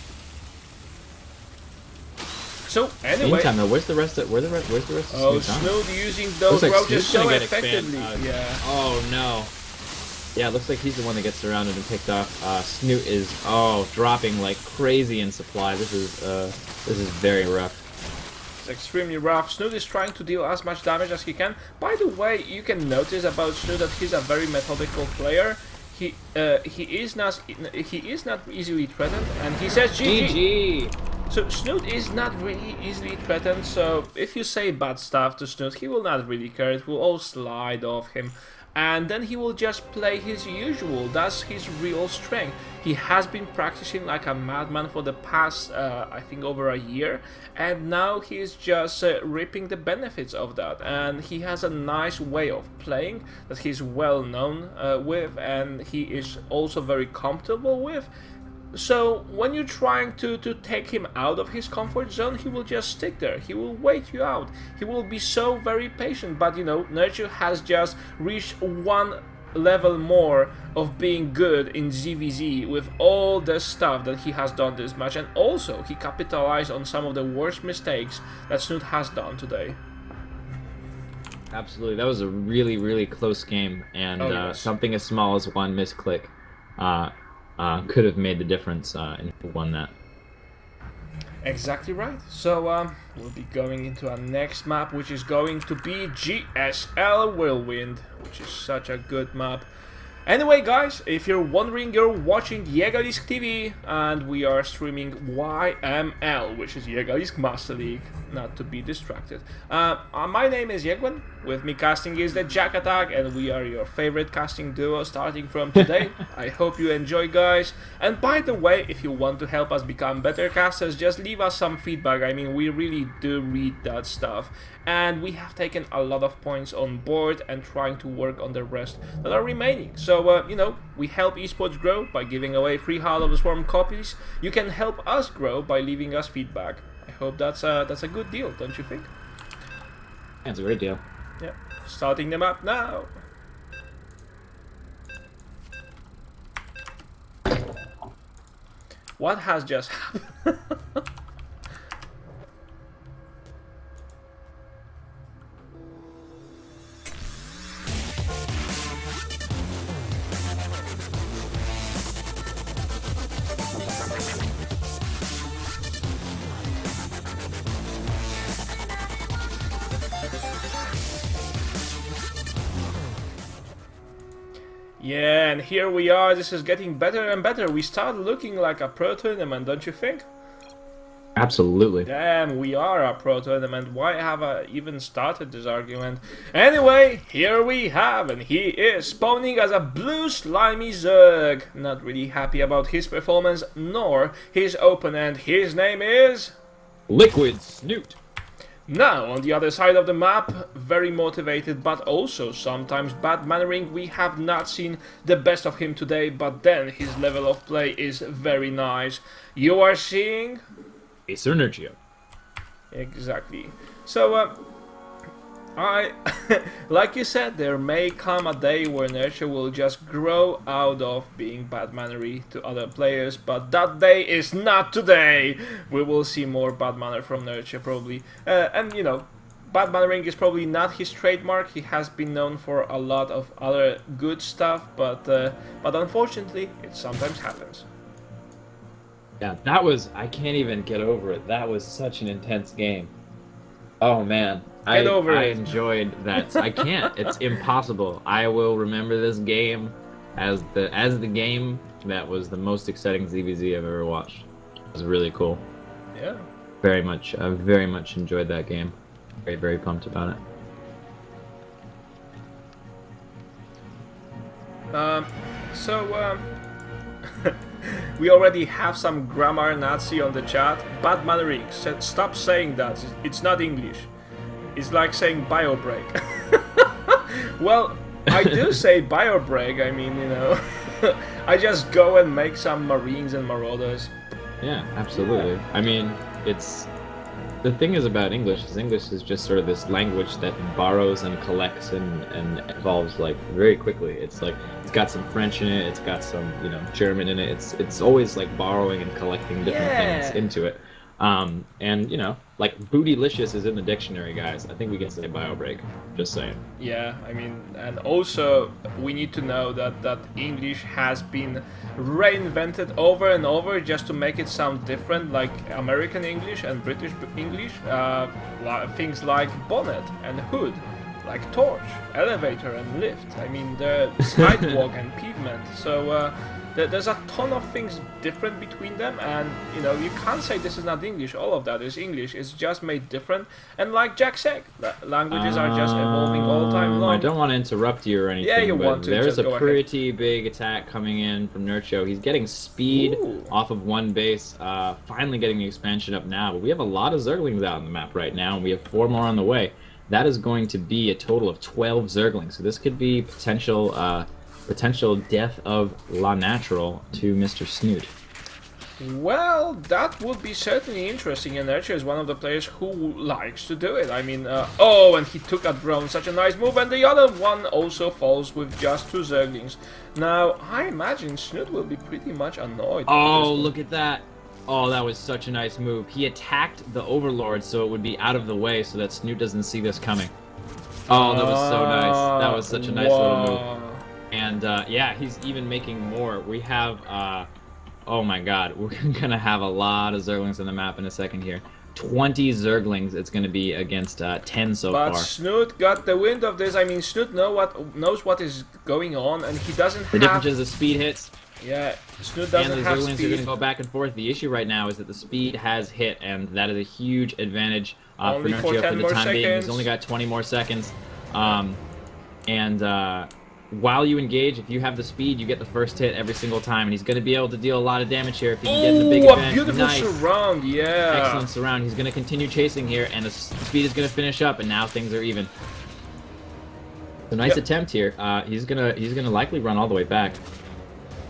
So anyway, meantime, though, where's the rest of Snute's army? Snute using those like roaches Snute's so gonna get effectively. Yeah. Oh no. Yeah, it looks like he's the one that gets surrounded and picked off. Snute is dropping like crazy in supply. This is very rough. It's extremely rough. Snute is trying to deal as much damage as he can. By the way, you can notice about Snute that he's a very methodical player. He is not easily threatened, and he says GG. So Snute is not really easily threatened, so if you say bad stuff to Snute, he will not really care, it will all slide off him. And then he will just play his usual, that's his real strength. He has been practicing like a madman for the past, I think over a year, and now he's just reaping the benefits of that. And he has a nice way of playing that he's well known with, and he is also very comfortable with. So when you're trying to take him out of his comfort zone, he will just stick there. He will wait you out. He will be so very patient. But you know, Nerchio has just reached one level more of being good in ZVZ with all the stuff that he has done this match. And also, he capitalized on some of the worst mistakes that Snute has done today. Absolutely, that was a really, really close game. And yes. something as small as one misclick could have made the difference in who won that. Exactly right. So we'll be going into our next map, which is going to be GSL Whirlwind, which is such a good map. Anyway, guys, if you're wondering, you're watching Jägerlisk TV, and we are streaming YML, which is Jägerlisk Master League, not to be distracted. My name is Yegwen, with me casting is the Jack Attack, and we are your favorite casting duo starting from today. I hope you enjoy, guys. And by the way, if you want to help us become better casters, just leave us some feedback. I mean, we really do read that stuff. And we have taken a lot of points on board and trying to work on the rest that are remaining. So, you know, we help esports grow by giving away free Heart of the Swarm copies. You can help us grow by leaving us feedback. I hope that's a good deal, don't you think? That's a great deal. Yeah, starting them up now. What has just happened? Yeah, and here we are. This is getting better and better. We start looking like a pro tournament, don't you think? Absolutely. Damn, we are a pro tournament. Why have I even started this argument? Anyway, here we have, and he is spawning as a blue slimy Zerg. Not really happy about his performance, nor his opponent. His name is... Liquid Snute. Now, on the other side of the map, very motivated, but also sometimes bad mannering. We have not seen the best of him today, but then his level of play is very nice. You are seeing... Acer Nerchio. Exactly. So, like you said, there may come a day where Nerchio will just grow out of being bad mannery to other players, but that day is not today. We will see more bad manner from Nerchio probably, and you know, bad mannering is probably not his trademark. He has been known for a lot of other good stuff, but unfortunately, it sometimes happens. Yeah, that was, I can't even get over it. That was such an intense game. Oh man. I enjoyed that. I can't. It's impossible. I will remember this game as the game that was the most exciting ZVZ I've ever watched. It was really cool. Yeah. I very much enjoyed that game. Very, very pumped about it. So we already have some grammar Nazi on the chat. Bad mannering. Stop saying that. It's not English. It's like saying bio break. Well, I do say bio break. I mean, you know, I just go and make some Marines and Marauders. Yeah, absolutely. Yeah. I mean, it's the thing is about English is just sort of this language that borrows and collects and evolves like very quickly. It's like it's got some French in it, it's got some, you know, German in it. It's always like borrowing and collecting different things into it. And you know, like bootylicious is in the dictionary, guys. I think we can say bio break. Just saying. Yeah, I mean, and also we need to know that English has been reinvented over and over just to make it sound different, like American English and British English. Things like bonnet and hood, like torch, elevator and lift. I mean, the sidewalk and pavement. So there's a ton of things different between them, and you know, you can't say this is not English. All of that is English. It's just made different. And like Jack said, languages are just evolving all time long. I don't want to interrupt you or anything. Yeah, you want to. There's a pretty big attack coming in from Nerchio. He's getting speed off of one base. Finally getting the expansion up now. But we have a lot of Zerglings out on the map right now, and we have 4 more on the way. That is going to be a total of 12 Zerglings. So this could be potential death of La Natural to Mr. Snute. Well, that would be certainly interesting, and Nerchio is one of the players who likes to do it. I mean, oh, and he took a drone, such a nice move, and the other one also falls with just 2 Zerglings. Now, I imagine Snute will be pretty much annoyed. Oh, look at that. Oh, that was such a nice move. He attacked the Overlord so it would be out of the way so that Snute doesn't see this coming. Oh, that was so nice. That was such a nice little move. And yeah, he's even making more. We have, oh my god, we're gonna have a lot of Zerglings on the map in a second here. 20 Zerglings it's gonna be against 10 so far. But Snute got the wind of this. I mean, Snute knows what is going on, and he doesn't The difference is the speed hits. Yeah, Snute doesn't have speed. And the Zerglings are gonna go back and forth. The issue right now is that the speed has hit, and that is a huge advantage for Nerchio for the time being. He's only got 20 more seconds. While you engage, if you have the speed, you get the first hit every single time, and he's going to be able to deal a lot of damage here if he can get the big advantage. A beautiful surround, yeah. Excellent surround. He's going to continue chasing here, and the speed is going to finish up, and now things are even. A nice attempt here. He's gonna likely run all the way back.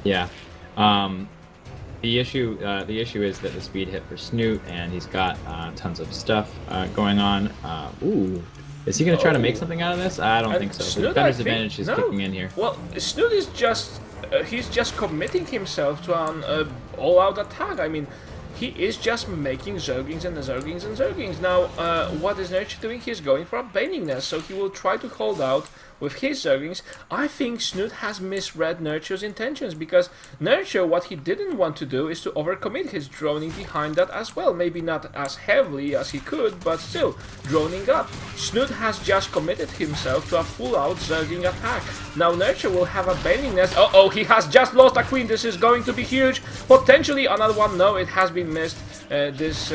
Yeah. The issue is that the speed hit for Snute, and he's got tons of stuff going on. Ooh. Is he going to try to make something out of this? I don't think so. The defender's advantage is kicking in here. Well, Snute is just... he's just committing himself to an all-out attack. I mean, he is just making Zerglings and Zerglings and Zerglings. Now, what is Nerchio doing? He's going for a Baning Nest, so he will try to hold out with his Zerglings. I think Snute has misread Nerchio's intentions, because Nerchio, what he didn't want to do is to overcommit his droning behind that as well. Maybe not as heavily as he could, but still, droning up. Snute has just committed himself to a full-out Zergling attack. Now Nerchio will have a Baning Nest. Uh-oh, he has just lost a queen. This is going to be huge. Potentially another one. No, it has been missed. This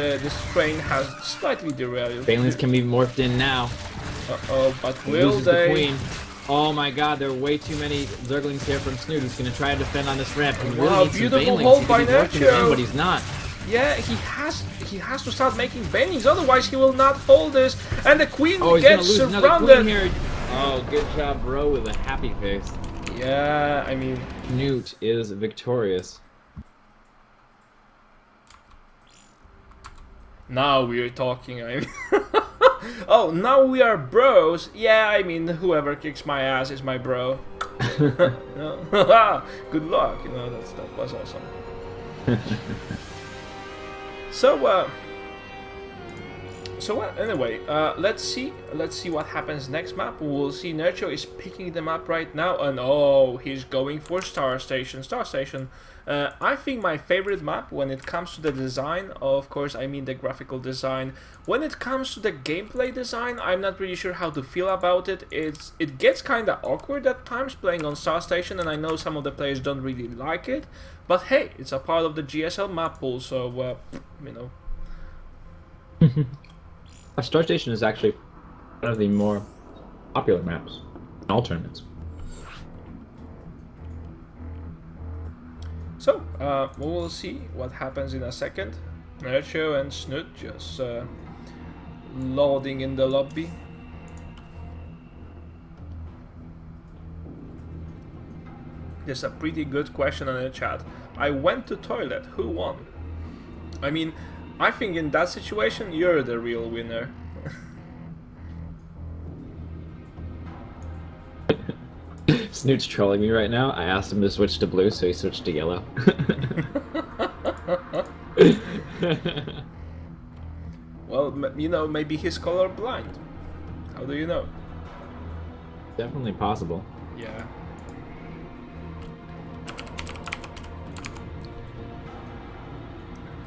train has slightly derailed. Banelings can be morphed in now. Uh-oh, but will they? The queen. Oh my god, there are way too many Zerglings here from Snute. He's going to try to defend on this ramp. He really needs beautiful hold by Nerchio. But he's not. Yeah, he has to start making Banings, otherwise he will not hold this. And the queen gets surrounded. Here. Oh, good job, bro, with a happy face. Yeah, I mean... Snute is victorious. Now we're talking, I mean... Oh, now we are bros. Yeah, I mean, whoever kicks my ass is my bro. Good luck, you know, that was awesome. Anyway, let's see what happens next map. We'll see Nerchio is picking them up right now, and oh, he's going for Star Station. I think my favorite map when it comes to the design, of course I mean the graphical design. When it comes to the gameplay design, I'm not really sure how to feel about it. It gets kinda awkward at times playing on Star Station, and I know some of the players don't really like it. But hey, it's a part of the GSL map pool, so you know. Star Station is actually one of the more popular maps in all tournaments. So, we will see what happens in a second. Nerchio and Snute just loading in the lobby. There's a pretty good question on the chat. I went to toilet, who won? I mean, I think in that situation, you're the real winner. Snoot's trolling me right now. I asked him to switch to blue, so he switched to yellow. Well, you know, maybe he's colorblind. How do you know? Definitely possible. Yeah.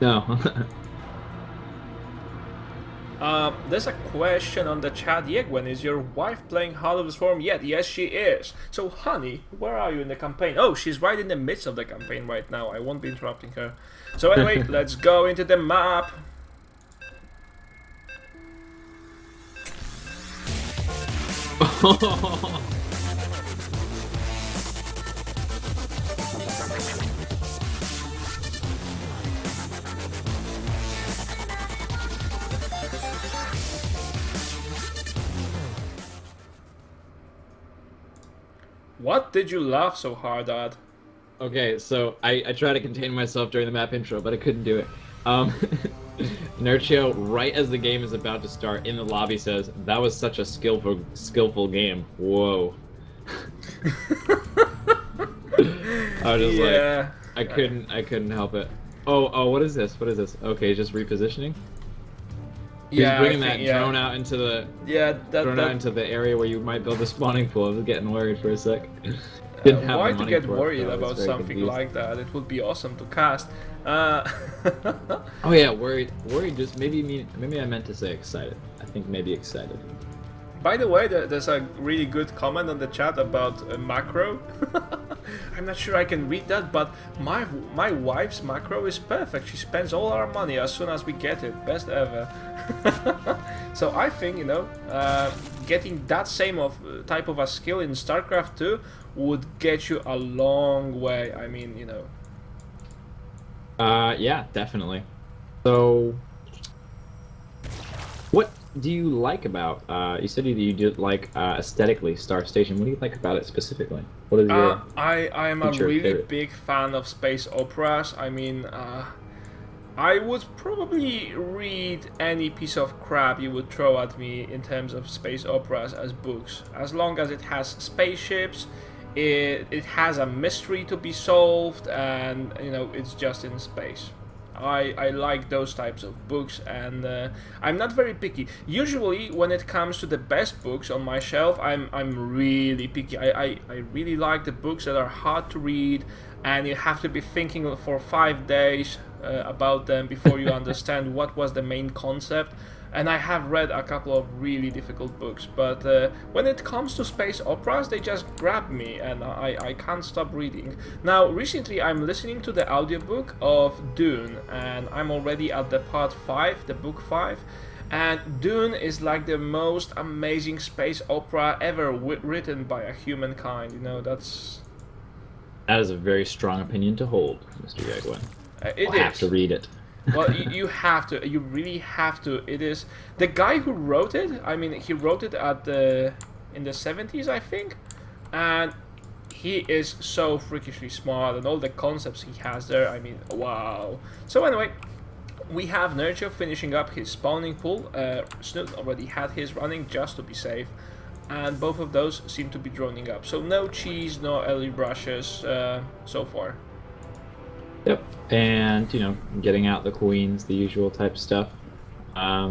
No. There's a question on the chat. Yegwen, is your wife playing Heart of the Swarm yet? Yes, she is. So, honey, where are you in the campaign? Oh, she's right in the midst of the campaign right now. I won't be interrupting her. So anyway, let's go into the map. What did you laugh so hard at? Okay, so I try to contain myself during the map intro, but I couldn't do it. Nerchio, right as the game is about to start, in the lobby says, "That was such a skillful game." Whoa. I was just like, I couldn't help it. Oh, what is this? What is this? Okay, just repositioning. He's bringing that drone out into the out into the area where you might build a spawning pool. I was getting worried for a sec. Why to get worried about something like that? It would be awesome to cast. Oh yeah, worried. Just maybe I meant to say excited. I think maybe excited. By the way, there's a really good comment on the chat about macro. I'm not sure I can read that, but my wife's macro is perfect. She spends all our money as soon as we get it. Best ever. So I think, you know, getting that same type of a skill in StarCraft 2 would get you a long way. I mean, you know. Yeah, definitely. So, what do you like about? You said you did like aesthetically Star Station. What do you like about it specifically? What is your? I am a really big fan of space operas. I mean, I would probably read any piece of crap you would throw at me in terms of space operas as books, as long as it has spaceships. It has a mystery to be solved, and you know, it's just in space. I like those types of books, and I'm not very picky. Usually when it comes to the best books on my shelf, I'm really picky. I really like the books that are hard to read, and you have to be thinking for 5 days about them before you understand what was the main concept. And I have read a couple of really difficult books, but when it comes to space operas, they just grab me, and I can't stop reading. Now, recently I'm listening to the audiobook of Dune, and I'm already at the part 5, the book 5, and Dune is like the most amazing space opera ever written by a humankind. You know, that is a very strong opinion to hold, Mr. Yegwin. I'll have to read it. Well, you have to. You really have to. It is the guy who wrote it. I mean, he wrote it in the 70s, I think, and he is so freakishly smart, and all the concepts he has there. I mean, wow. So anyway, we have Nerchio finishing up his spawning pool. Snute already had his running just to be safe, and both of those seem to be droning up. So no cheese, no early brushes so far. Yep, and you know, getting out the queens, the usual type stuff. Yeah,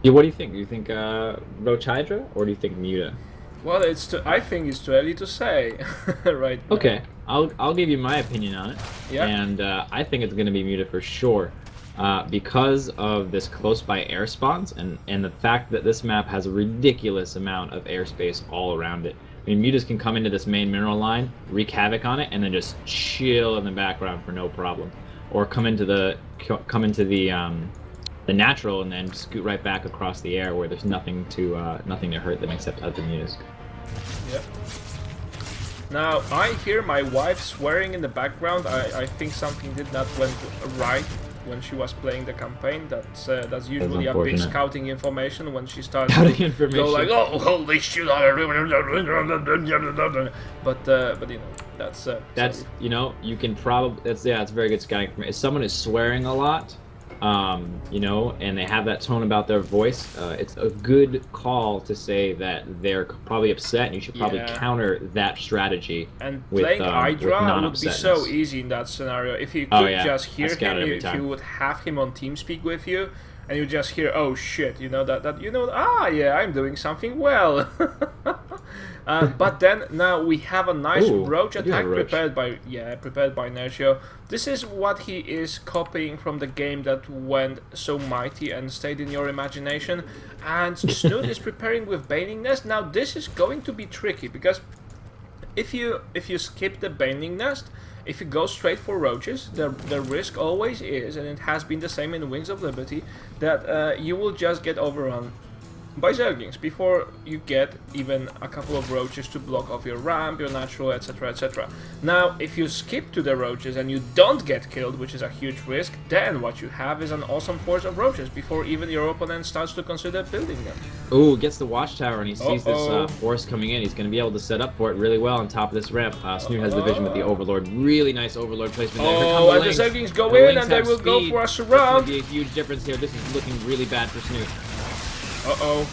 what do you think? Do you think Roach Hydra or do you think Muta? Well, I think it's too early to say, right now. Okay, I'll give you my opinion on it. Yeah. And I think it's going to be Muta for sure, because of this close by air spawns and the fact that this map has a ridiculous amount of airspace all around it. I mean, mutas can come into this main mineral line, wreak havoc on it, and then just chill in the background for no problem, or come into the the natural and then scoot right back across the air where there's nothing to hurt them except other music. Yep. Now I hear my wife swearing in the background. I think something did not went right when she was playing the campaign. That's usually a big scouting information when she starts to go like, oh holy shit! But you know that's you know, you can probably it's very good scouting information. If someone is swearing a lot, you know, and they have that tone about their voice, it's a good call to say that they're probably upset, and you should probably counter that strategy. And playing Hydra would be so easy in that scenario. If you could just hear him, if you would have him on TeamSpeak with you, and you just hear, oh shit, you know, that you know, yeah, I'm doing something well. But then now we have a nice roach attack prepared by Nerchio. This is what he is copying from the game that went so mighty and stayed in your imagination. And Snute is preparing with Baning Nest. Now this is going to be tricky because if you skip the Baning Nest, if you go straight for roaches, the risk always is, and it has been the same in Wings of Liberty, that you will just get overrun by Zerglings before you get even a couple of roaches to block off your ramp, your natural, etc, etc. Now, if you skip to the roaches and you don't get killed, which is a huge risk, then what you have is an awesome force of roaches before even your opponent starts to consider building them. Ooh, gets the watchtower and he sees this force coming in. He's going to be able to set up for it really well on top of this ramp. Snute has the vision with the Overlord. Really nice Overlord placement there. Oh, and the Zerglings go in and they will go for a surround. This will be a huge difference here. This is looking really bad for Snute.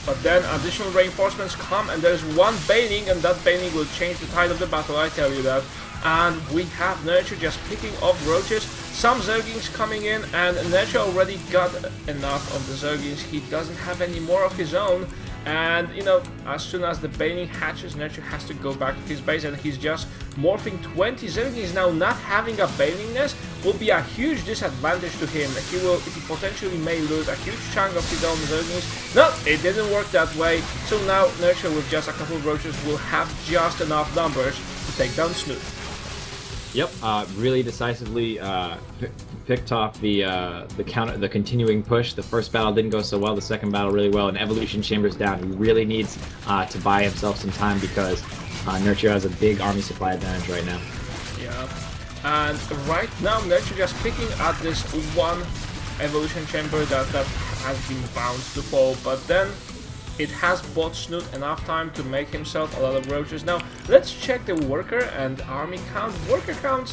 But then additional reinforcements come and there's one Baning, and that Baning will change the tide of the battle, I tell you that. And we have Nerchio just picking off roaches, some Zerglings coming in, and Nerchio already got enough of the Zerglings. He doesn't have any more of his own, and you know, as soon as the Baning hatches, Nerchio has to go back to his base, and he's just morphing 20 Zerglings. Now not having a Baning Nest will be a huge disadvantage to him. He potentially may lose a huge chunk of his own Zerglings. No, it didn't work that way. So now Nerchio with just a couple of roaches will have just enough numbers to take down Snute. Yep, really decisively picked off the continuing push. The first battle didn't go so well. The second battle really well. And Evolution Chamber's down. He really needs to buy himself some time because Nerchio has a big army supply advantage right now. Yeah, and right now Nerchio just picking at this one Evolution Chamber that has been bound to fall, but then it has bought Snute enough time to make himself a lot of roaches. Now let's check the worker and army count. Worker count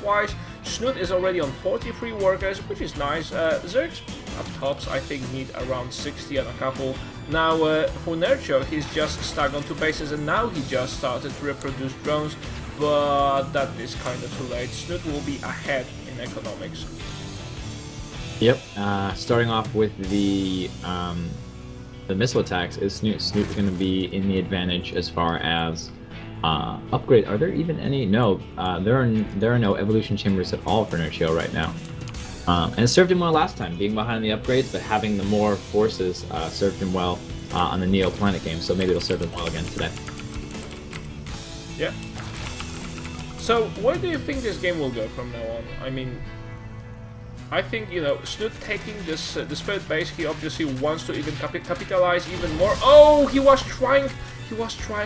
wise, Snute is already on 43 workers, which is nice. Zergs up tops I think need around 60 and a couple. Now for Nerchio, he's just stuck on 2 bases, and now he just started to reproduce drones, but that is kind of too late. Snute will be ahead in economics. Yep, starting off with the missile attacks is Snute. Snoot's going to be in the advantage as far as upgrade. Are there even any? No, there are no evolution chambers at all for Nerchio right now. And it served him well last time, being behind the upgrades, but having the more forces served him well on the Neo Planet game. So maybe it'll serve him well again today. Yeah. So where do you think this game will go from now on? I mean, I think, you know, Snute taking this third base, he obviously wants to even capitalize even more. Oh, he was trying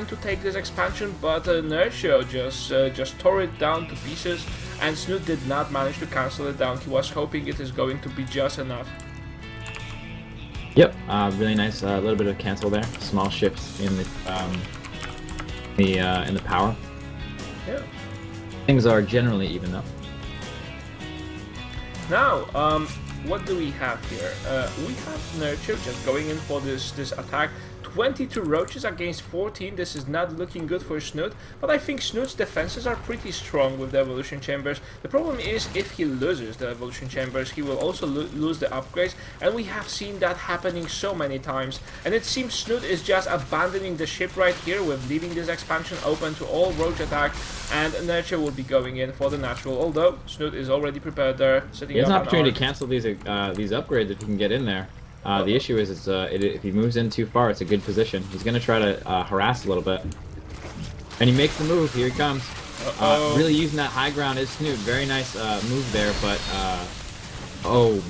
to take this expansion, but Nerchio just tore it down to pieces, and Snute did not manage to cancel it down. He was hoping it is going to be just enough. Yep, really nice. A little bit of cancel there. Small shifts in the power. Yeah. Things are generally even though. Now, what do we have here? We have Nerchio just going in for this attack. 22 roaches against 14. This is not looking good for Snute, but I think Snute's defenses are pretty strong with the evolution chambers. The problem is if he loses the evolution chambers, he will also lose the upgrades, and we have seen that happening so many times. And it seems Snute is just abandoning the ship right here with leaving this expansion open to all roach attack, and Nerchio will be going in for the natural, although Snute is already prepared there, setting up an arc. He has an opportunity to cancel these upgrades if he can get in there. The issue is if he moves in too far, it's a good position. He's going to try to harass a little bit. And he makes the move. Here he comes. Really using that high ground is Snute. Very nice move there, but... oh,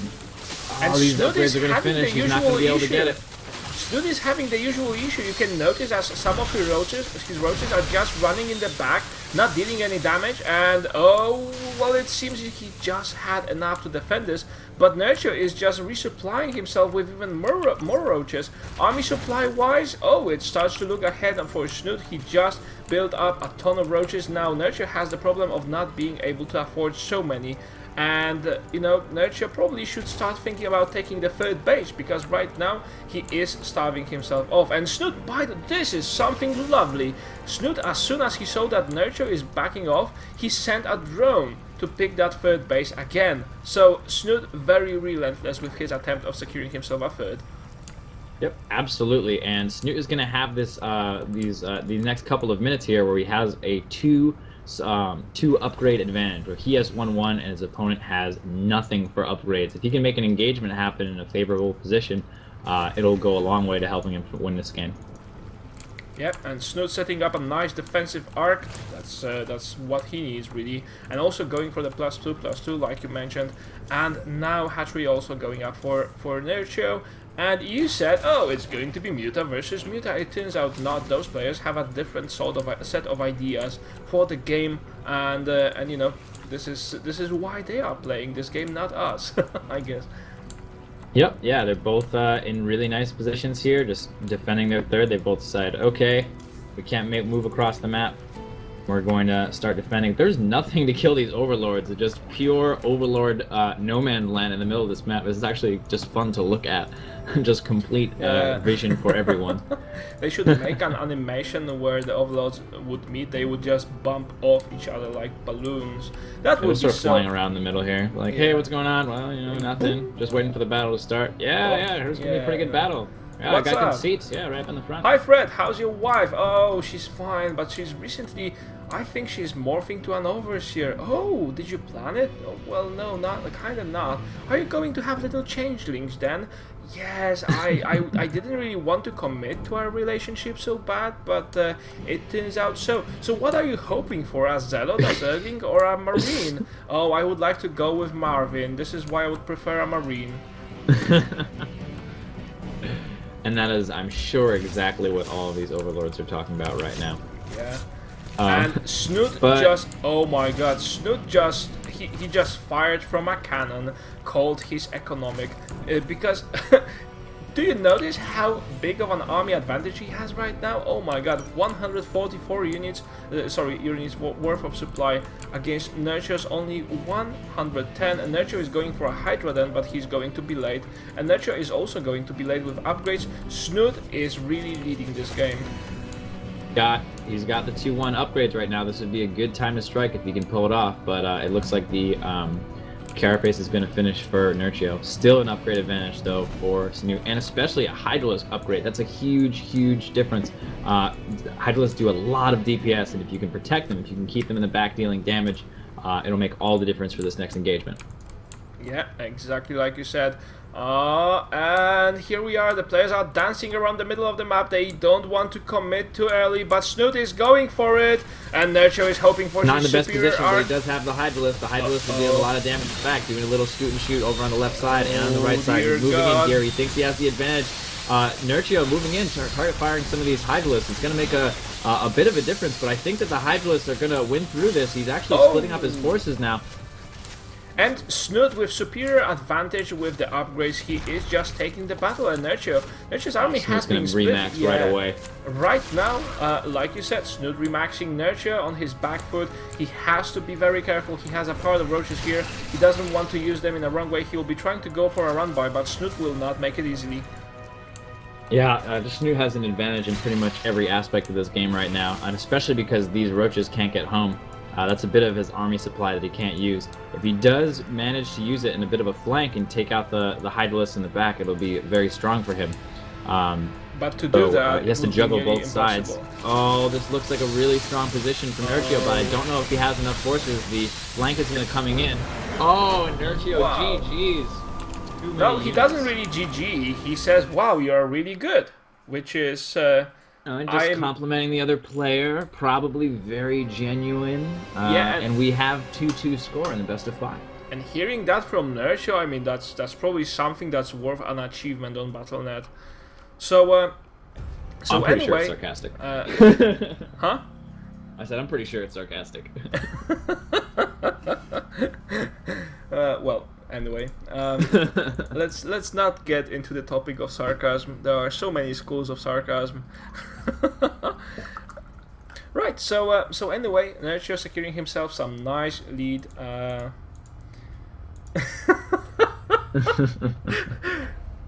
And Oh, these Snute is upgrades are going to having finish. the He's not going to be able to issue. get it. Snute is having the usual issue. You can notice as some of his roaches are just running in the back, not dealing any damage, and oh, well, it seems he just had enough to defend this, but Nerchio is just resupplying himself with even more roaches. Army supply-wise, oh, it starts to look ahead for Snute. He just built up a ton of roaches. Now Nerchio has the problem of not being able to afford so many. And, you know, Nerchio probably should start thinking about taking the third base, because right now he is starving himself off. And Snute, this is something lovely. Snute, as soon as he saw that Nerchio is backing off, he sent a drone to pick that third base again. So Snute very relentless with his attempt of securing himself a third. Yep, absolutely. And Snute is going to have this these next couple of minutes here where he has a two upgrade advantage, where he has 1-1 and his opponent has nothing for upgrades. If he can make an engagement happen in a favorable position, it'll go a long way to helping him win this game. Yep, and Snute setting up a nice defensive arc. That's what he needs really, and also going for the +2/+2 like you mentioned. And now Hatchery also going up for Nerchio. And you said, oh, it's going to be Muta versus Muta. It turns out not. Those players have a different sort of set of ideas for the game, and you know, this is why they are playing this game, not us, I guess. Yep, yeah, they're both in really nice positions here, just defending their third. They both decided, okay, we can't move across the map. We're going to start defending. There's nothing to kill these overlords. It's just pure overlord no man's land in the middle of this map. This is actually just fun to look at. Just complete vision for everyone. They should make an animation where the overlords would meet. They would just bump off each other like balloons. That would be start so... flying around the middle here. Like, hey, what's going on? Well, you know, nothing. Just waiting for the battle to start. Yeah, here's gonna be a pretty good battle. Yeah, What's I got up? good seats. Yeah, right up in the front. Hi Fred, how's your wife? Oh, she's fine, but she's recently, I think she's morphing to an overseer. Oh, did you plan it? Oh, well, no, kind of not. Are you going to have little changelings then? Yes, I didn't really want to commit to our relationship so bad, but it turns out so. So what are you hoping for, a Zealot, a Zergling, or a Marine? Oh, I would like to go with Marvin. This is why I would prefer a Marine. And that is, I'm sure, exactly what all of these overlords are talking about right now. Yeah. And Snute just, oh my god, Snute just, he just fired from a cannon called his economic, because, do you notice how big of an army advantage he has right now? Oh my god, 144 units worth of supply against Nerchio's only 110, and Nerchio is going for a Hydra then, but he's going to be late, and Nerchio is also going to be late with upgrades. Snute is really leading this game. He's got the 2-1 upgrades right now. This would be a good time to strike if he can pull it off, but it looks like the Carapace is going to finish for Nerchio. Still an upgrade advantage though for Snute, and especially a Hydralisk upgrade. That's a huge difference. Hydralisks do a lot of DPS, and if you can protect them, if you can keep them in the back dealing damage, it'll make all the difference for this next engagement. Yeah, exactly like you said. And here we are. The players are dancing around the middle of the map. They don't want to commit too early, but Snute is going for it, and Nerchio is hoping for not in his the best superior position, but he does have the Hydralisk. The Hydralisk will deal a lot of damage back, doing a little scoot and shoot over on the left side and on the right side. He's moving in here. He thinks he has the advantage. Nerchio moving in, target firing some of these Hydralisks. It's going to make a bit of a difference, but I think that the Hydralisks are going to win through this. He's actually splitting up his forces now. And Snute with superior advantage with the upgrades, he is just taking the battle, and Nerchio's army has been split. Remax right away. Right now, like you said, Snute remaxing Nerchio on his back foot. He has to be very careful. He has a part of roaches here. He doesn't want to use them in a wrong way. He will be trying to go for a run by, but Snute will not make it easily. Yeah, the Snute has an advantage in pretty much every aspect of this game right now, and especially because these roaches can't get home. That's a bit of his army supply that he can't use. If he does manage to use it in a bit of a flank and take out the Hydralisk in the back, it'll be very strong for him. But to do that, he has to juggle both sides. Oh, this looks like a really strong position for Nerchio, but I don't know if he has enough forces. The flank is coming in. Oh, Nerchio, wow. GG's. No, he doesn't really GG. He says, wow, you're really good, which is... just complimenting the other player, probably very genuine. And we have 2-2 score in the best of 5. And hearing that from Nerchio, I mean, that's probably something that's worth an achievement on Battle.net. So, I'm pretty anyway, sure it's sarcastic. Huh? I said I'm pretty sure it's sarcastic. Well, anyway, let's not get into the topic of sarcasm. There are so many schools of sarcasm. Right. So anyway, Nerchio securing himself some nice lead.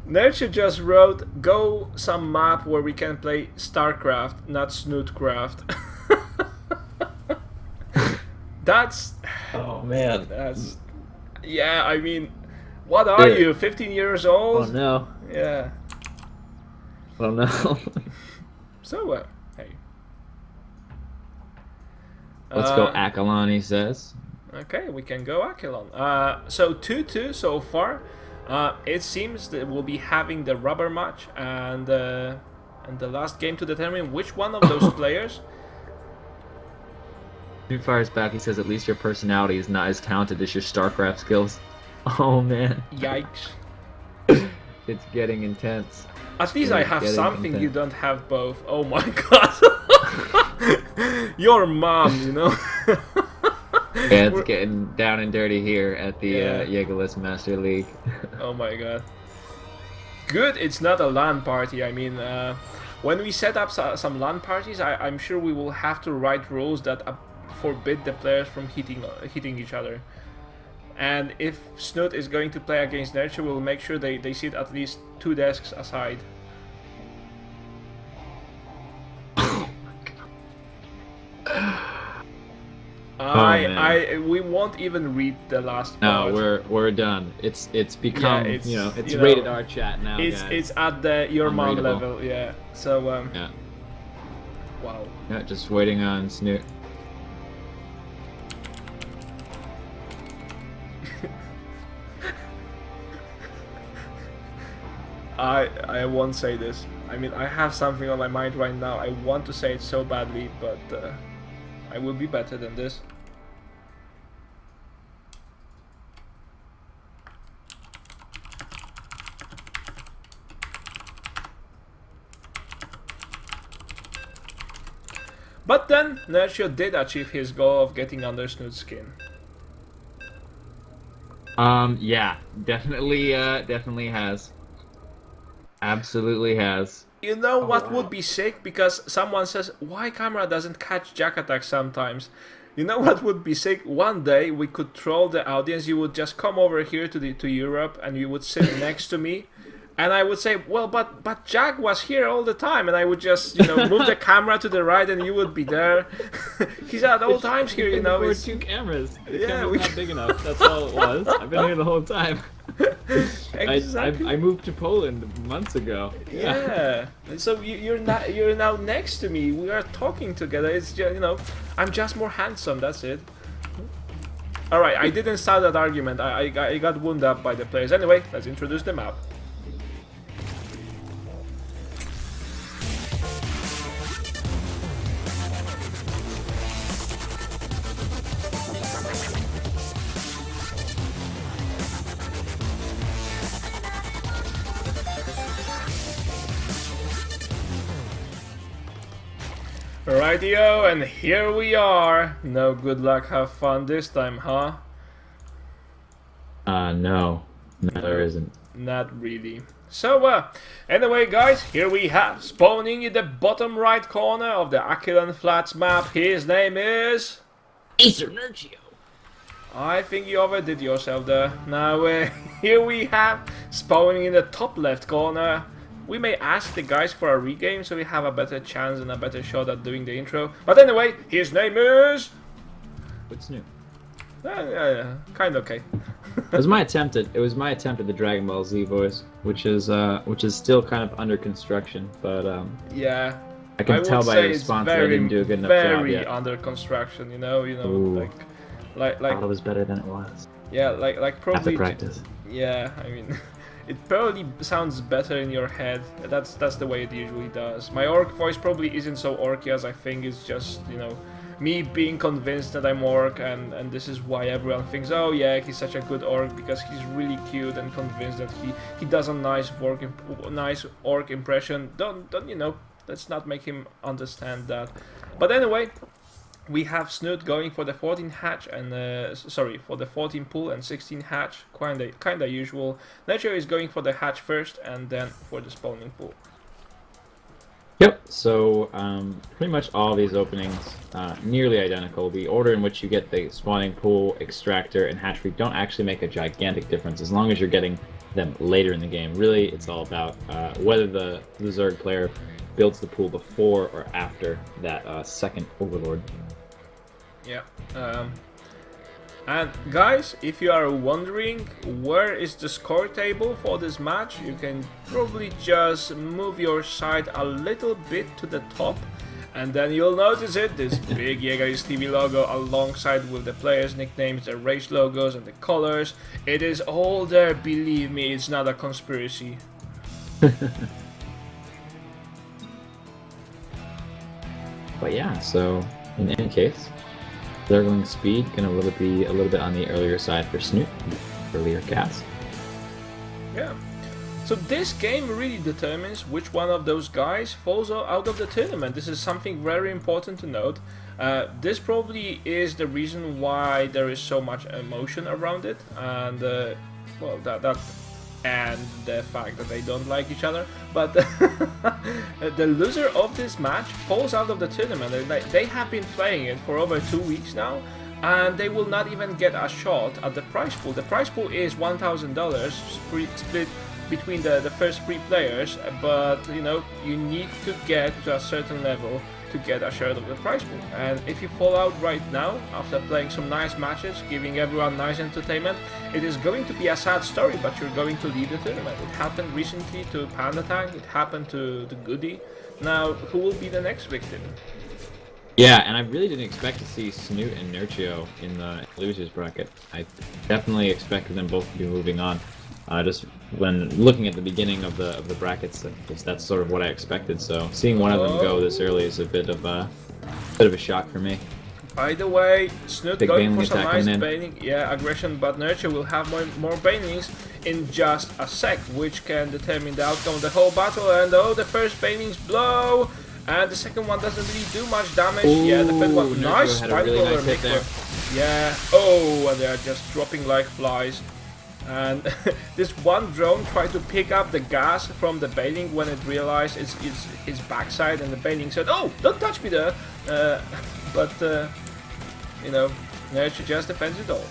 Nerchio just wrote, "Go some map where we can play StarCraft, not Snutecraft." That's... Oh man. That's... Yeah, I mean, what are you, 15 years old? Oh no. Yeah. Oh no. So, hey. Let's go Akalon, he says. Okay, we can go Akilon. So 2-2 so far. It seems that we'll be having the rubber match and the last game to determine which one of those players. Snute fires back, he says, at least your personality is not as talented as your StarCraft skills. Oh man. Yikes. It's getting intense. At least I have Getting something intense. you don't have both. Oh my god. Your mom, you know. Yeah, it's getting down and dirty here at the Yeah. Yeagerless Master League. Oh my god. Good, it's not a LAN party. I mean, when we set up some LAN parties, I'm sure we will have to write rules that forbid the players from hitting each other. And if Snute is going to play against Nerchio, we'll make sure they sit at least 2 desks aside. We won't even read the last part. No, we're done. It's become, Yeah, it's rated R chat now, It's guys. it's at the your mom Unreadable. level, yeah. So Yeah. wow. Yeah, just waiting on Snute. I won't say this. I mean, I have something on my mind right now. I want to say it so badly, but I will be better than this. But then, Nerchio did achieve his goal of getting under Snute's skin. Yeah, definitely has. Absolutely has. You know what would be sick? Because someone says, why camera doesn't catch jack attacks sometimes? You know what would be sick? One day we could troll the audience. You would just come over here to Europe and you would sit next to me. And I would say, well, but Jack was here all the time. And I would just, move the camera to the right and you would be there. He's at all times here, you know. There were It's, 2 cameras. The Yeah, camera's not big enough. That's all it was. I've been here the whole time. Exactly. I moved to Poland months ago. Yeah. So you're now next to me. We are talking together. It's just, I'm just more handsome. That's it. All right. I didn't start that argument. I got wound up by the players. Anyway, let's introduce the map. Rightio, and here we are. No good luck, have fun this time, huh? No, there isn't. Not really. So, anyway, guys, here we have, spawning in the bottom right corner of the Aquilon Flats map. His name is... Acer Nerchio. I think you overdid yourself there. Now, here we have, spawning in the top left corner. We may ask the guys for a regame so we have a better chance and a better shot at doing the intro. But anyway, his name is... What's new? Yeah, kind of okay. It was my attempt at the Dragon Ball Z voice, which is still kind of under construction, but Yeah. I can tell would by say your it's response that I didn't do a good enough job very yet. under construction, you know, Ooh. like Thought it was better than it was. yeah, like After probably practice. yeah, I mean it probably sounds better in your head. That's the way it usually does. My orc voice probably isn't so orky as I think. It's just, me being convinced that I'm orc, and this is why everyone thinks, oh yeah, he's such a good orc because he's really cute and convinced that he does a nice orc impression. Don't you know? Let's not make him understand that. But anyway, we have Snute going for the 14 hatch and for the 14 pull and 16 hatch, kinda usual. Nerchio is going for the hatch first and then for the spawning pool. Yep, so pretty much all these openings nearly identical. The order in which you get the spawning pool, extractor, and hatchery don't actually make a gigantic difference as long as you're getting them later in the game. Really, it's all about whether the Zerg player builds the pool before or after that second overlord. Yeah. And guys, if you are wondering where is the score table for this match, you can probably just move your side a little bit to the top, and then you'll notice it, this big Jäger's TV logo alongside with the players' nicknames, the race logos and the colors. It is all there, believe me, it's not a conspiracy. But yeah, so in any case, Zergling speed gonna be a little bit on the earlier side for Snute, earlier cast. Yeah. So this game really determines which one of those guys falls out of the tournament. This is something very important to note. This probably is the reason why there is so much emotion around it, and well, that and the fact that they don't like each other. But the loser of this match falls out of the tournament. They have been playing it for over 2 weeks now, and they will not even get a shot at the prize pool. The prize pool is $1,000 split between the first 3 players, but you know, you need to get to a certain level to get a share of the prize pool. And if you fall out right now after playing some nice matches, giving everyone nice entertainment, it is going to be a sad story, but you're going to leave the tournament. It happened recently to Panda Tank, it happened to the Goody. Now, who will be the next victim? Yeah, and I really didn't expect to see Snute and Nerchio in the losers bracket. I definitely expected them both to be moving on. Just when looking at the beginning of the brackets, that's sort of what I expected. So seeing one of them go this early is a bit of a shock for me. By the way, Snute Big going for bailing some attack nice coming in. bailing, yeah, aggression, but Nerchio will have more bailings in just a sec, which can determine the outcome of the whole battle. And oh, the first bailings blow, and the second one doesn't really do much damage. Ooh, yeah, the third one, Nerchio nice had a spike really roller nice hit there. Yeah, oh, and they are just dropping like flies. And this one drone tried to pick up the gas from the bailing when it realized its backside, and the bailing said, "Oh, don't touch me there." But you know, Nerchio just defends it all.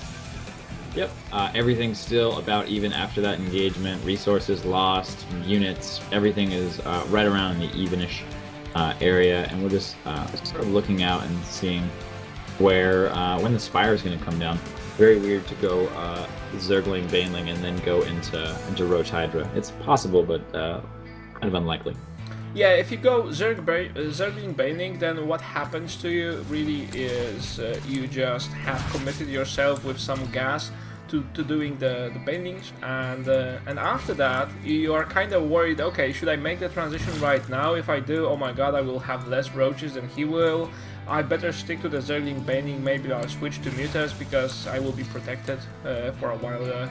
Yep. Everything's still about even after that engagement. Resources lost, units, everything is right around the evenish area, and we're just sort of looking out and seeing where when the spire is going to come down. Very weird to go Zergling, Baneling, and then go into Roach Hydra. It's possible, but kind of unlikely. Yeah, if you go Zergling Baneling, then what happens to you really is you just have committed yourself with some gas to doing the banelings, and after that you are kind of worried, okay, should I make the transition right now? If I do, oh my god, I will have less roaches than he will. I better stick to the Zergling Baneling, maybe I'll switch to Mutas because I will be protected for a while.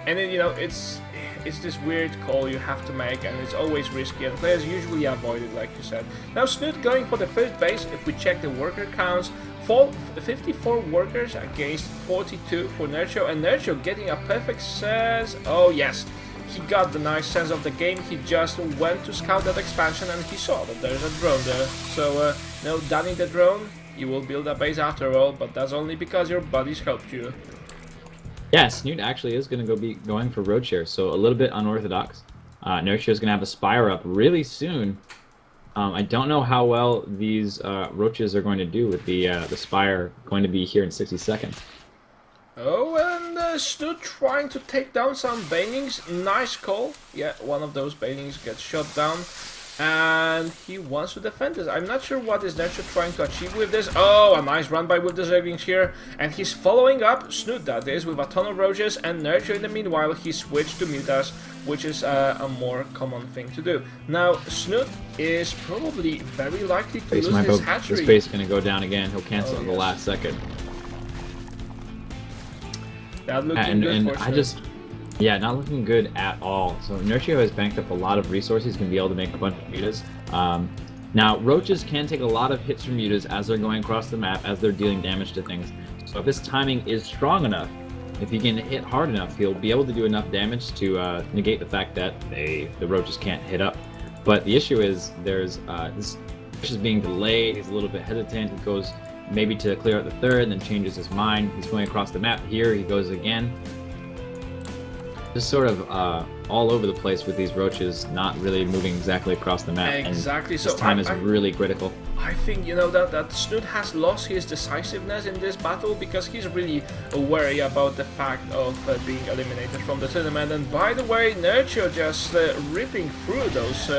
And then, you know, it's this weird call you have to make, and it's always risky, and players usually avoid it, like you said. Now Snute going for the first base. If we check the worker counts, 54 workers against 42 for Nerchio, and Nerchio getting a perfect sense. Oh yes, he got the nice sense of the game. He just went to scout that expansion and he saw that there's a drone there. So, you know, dunning the drone, you will build a base after all, but that's only because your buddies helped you. Yeah, Snute actually is going to be going for Roach here, so a little bit unorthodox. Nerchio is going to have a Spire up really soon. I don't know how well these Roaches are going to do with the Spire going to be here in 60 seconds. Oh, and Snute trying to take down some banelings. Nice call. Yeah, one of those banelings gets shot down. And he wants to defend this. I'm not sure what is Nerchio trying to achieve with this. Oh, a nice run by with the Zerglings here. And he's following up, Snute that is, with a ton of roaches. And Nerchio in the meanwhile, he switched to Mutas, which is a more common thing to do. Now, Snute is probably very likely to lose his hatchery. This base is going to go down again. He'll cancel in the last second. That looking good for Snute. Yeah, not looking good at all. So Nerchio has banked up a lot of resources. He's going to be able to make a bunch of mutas. Now, roaches can take a lot of hits from mutas as they're going across the map, as they're dealing damage to things. So if his timing is strong enough, if he can hit hard enough, he'll be able to do enough damage to negate the fact that the roaches can't hit up. But the issue is there's this push is being delayed. He's a little bit hesitant. He goes maybe to clear out the third, and then changes his mind. He's going across the map. Here he goes again. Just sort of all over the place with these roaches, not really moving exactly across the map. Exactly. And this time is really critical. I think, you know, that Snute has lost his decisiveness in this battle because he's really wary about the fact of being eliminated from the tournament. And by the way, Nerchio just ripping through those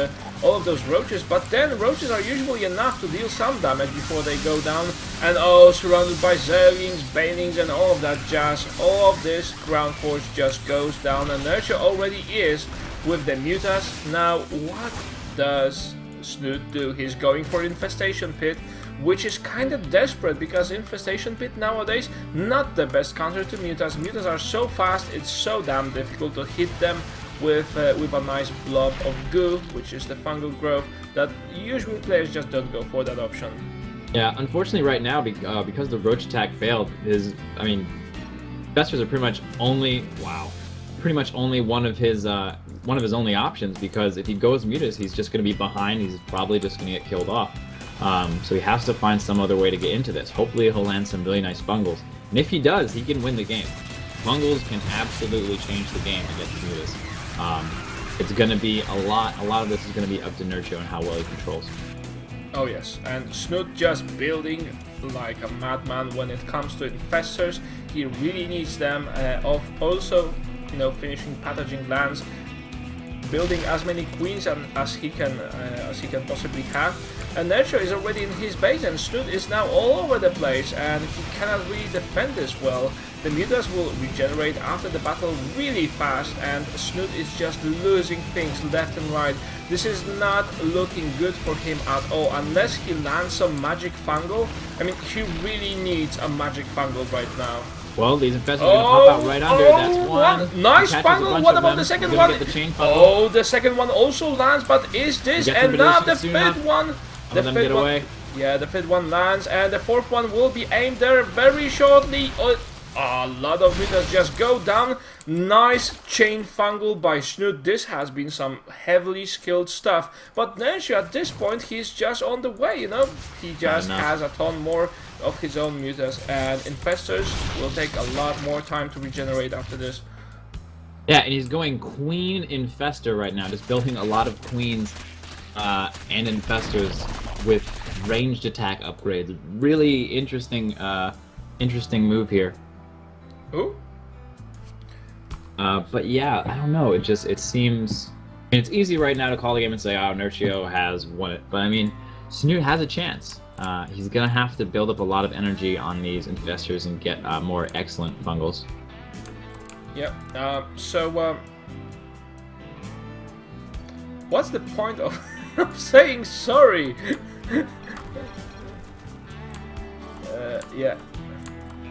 all of those roaches, but then roaches are usually enough to deal some damage before they go down. And oh, surrounded by Zerglings, Banelings and all of that jazz, all of this ground force just goes down, and Nerchio already is with the mutas. Now, what does Snute do? He's going for Infestation Pit, which is kind of desperate because Infestation Pit nowadays not the best counter to mutas. Mutas are so fast, it's so damn difficult to hit them with a nice blob of goo, which is the fungal growth, that usually players just don't go for that option. Yeah, unfortunately right now, because the roach attack failed, investors are pretty much only one of his only options, because if he goes mutas, he's just going to be behind. He's probably just going to get killed off. So he has to find some other way to get into this. Hopefully he'll land some really nice fungals, and if he does, he can win the game. Fungals can absolutely change the game against mutas. It's going to be a lot of this is going to be up to Nerchio and how well he controls. Oh yes, and Snute just building like a madman when it comes to infestors. He really needs them. Also, you know, finishing pathogen lands, building as many queens as he can possibly have. And Nerchio is already in his base, and Snute is now all over the place, and he cannot really defend this well. The mutas will regenerate after the battle really fast, and Snute is just losing things left and right. This is not looking good for him at all, unless he lands some magic fungal. I mean, he really needs a magic fungal right now. Well, these infestors are going to pop out right under. That's one. Nice fungal. What about the second one? Oh, the second one also lands, but is this enough? The fifth one? The fifth one. Yeah, the fifth one lands, and the fourth one will be aimed there very shortly. A lot of mutas just go down. Nice chain fungal by Snute. This has been some heavily skilled stuff. But Nerchio at this point, he's just on the way, you know. He just has a ton more of his own mutas, and infestors will take a lot more time to regenerate after this. Yeah, and he's going queen infestor right now, just building a lot of queens and infestors with ranged attack upgrades. Really interesting move here. Ooh. But yeah, I don't know. It seems, I mean, it's easy right now to call the game and say, "Oh, Nerchio has won it." But I mean, Snute has a chance. He's gonna have to build up a lot of energy on these infestors and get more excellent fungals. Yep. What's the point of saying sorry? Yeah.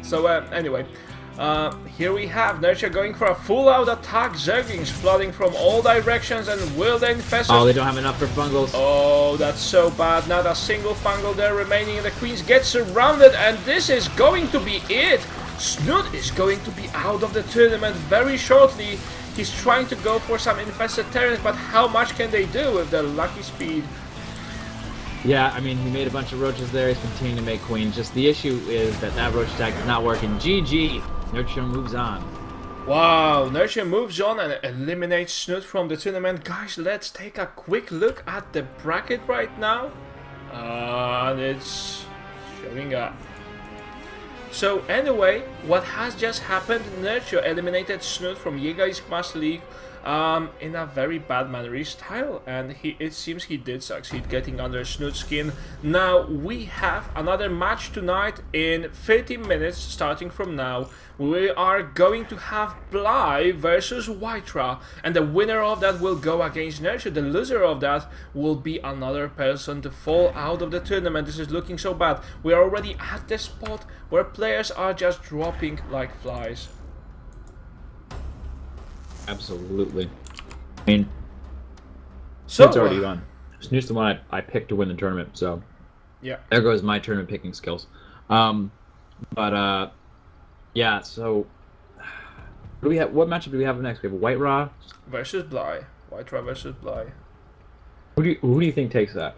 So anyway. Here we have Nerchio going for a full-out attack. Zerglings flooding from all directions, and will the infestors... Oh, they don't have enough for fungals. Oh, that's so bad. Not a single fungal there remaining, and the queens get surrounded, and this is going to be it. Snute is going to be out of the tournament very shortly. He's trying to go for some infested terrains, but how much can they do with their lucky speed? Yeah, I mean, he made a bunch of roaches there. He's continuing to make queens. Just the issue is that roach attack is not working. GG. Nerchio moves on. Wow, Nerchio moves on and eliminates Snute from the tournament. Guys, let's take a quick look at the bracket right now. And it's showing up. So anyway, what has just happened? Nerchio eliminated Snute from Yeagai's Master League. in a very bad mannery style, and it seems he did succeed getting under Snoot's skin. Now we have another match tonight in 30 minutes starting from now. We are going to have Bly versus Wytra, and the winner of that will go against Nerchio. The loser of that will be another person to fall out of the tournament. This is looking so bad. We are already at the spot where players are just dropping like flies. Absolutely. I mean, So it's already gone. Snoot's the one I picked to win the tournament, so yeah, there goes my tournament picking skills. Yeah. So, what do we have? What matchup do we have next? We have White Raw versus Bly. Wytra versus Bly. Who do you think takes that?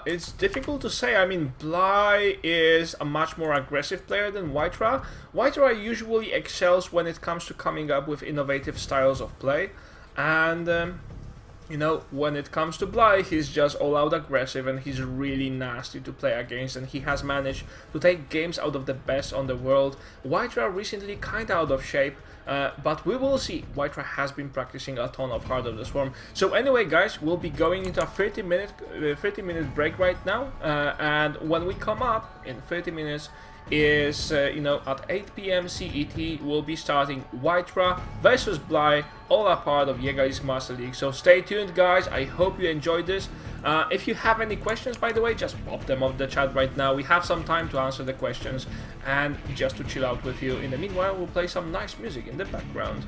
It's difficult to say. I mean, Bly is a much more aggressive player than Wytra. Wytra usually excels when it comes to coming up with innovative styles of play, and you know, when it comes to Bly, he's just all-out aggressive, and he's really nasty to play against, and he has managed to take games out of the best on the world. Wytra recently kinda out of shape, but we will see. Wytra has been practicing a ton of Heart of the Swarm. So anyway, guys, we'll be going into a 30-minute break right now, and when we come up in 30 minutes is, you know, at 8 p.m. CET, we'll be starting Wytra versus Bly, all a part of Jäger's Master League. So stay tuned, guys. I hope you enjoyed this. If you have any questions, by the way, just pop them off the chat right now. We have some time to answer the questions and just to chill out with you. In the meanwhile, we'll play some nice music in the background.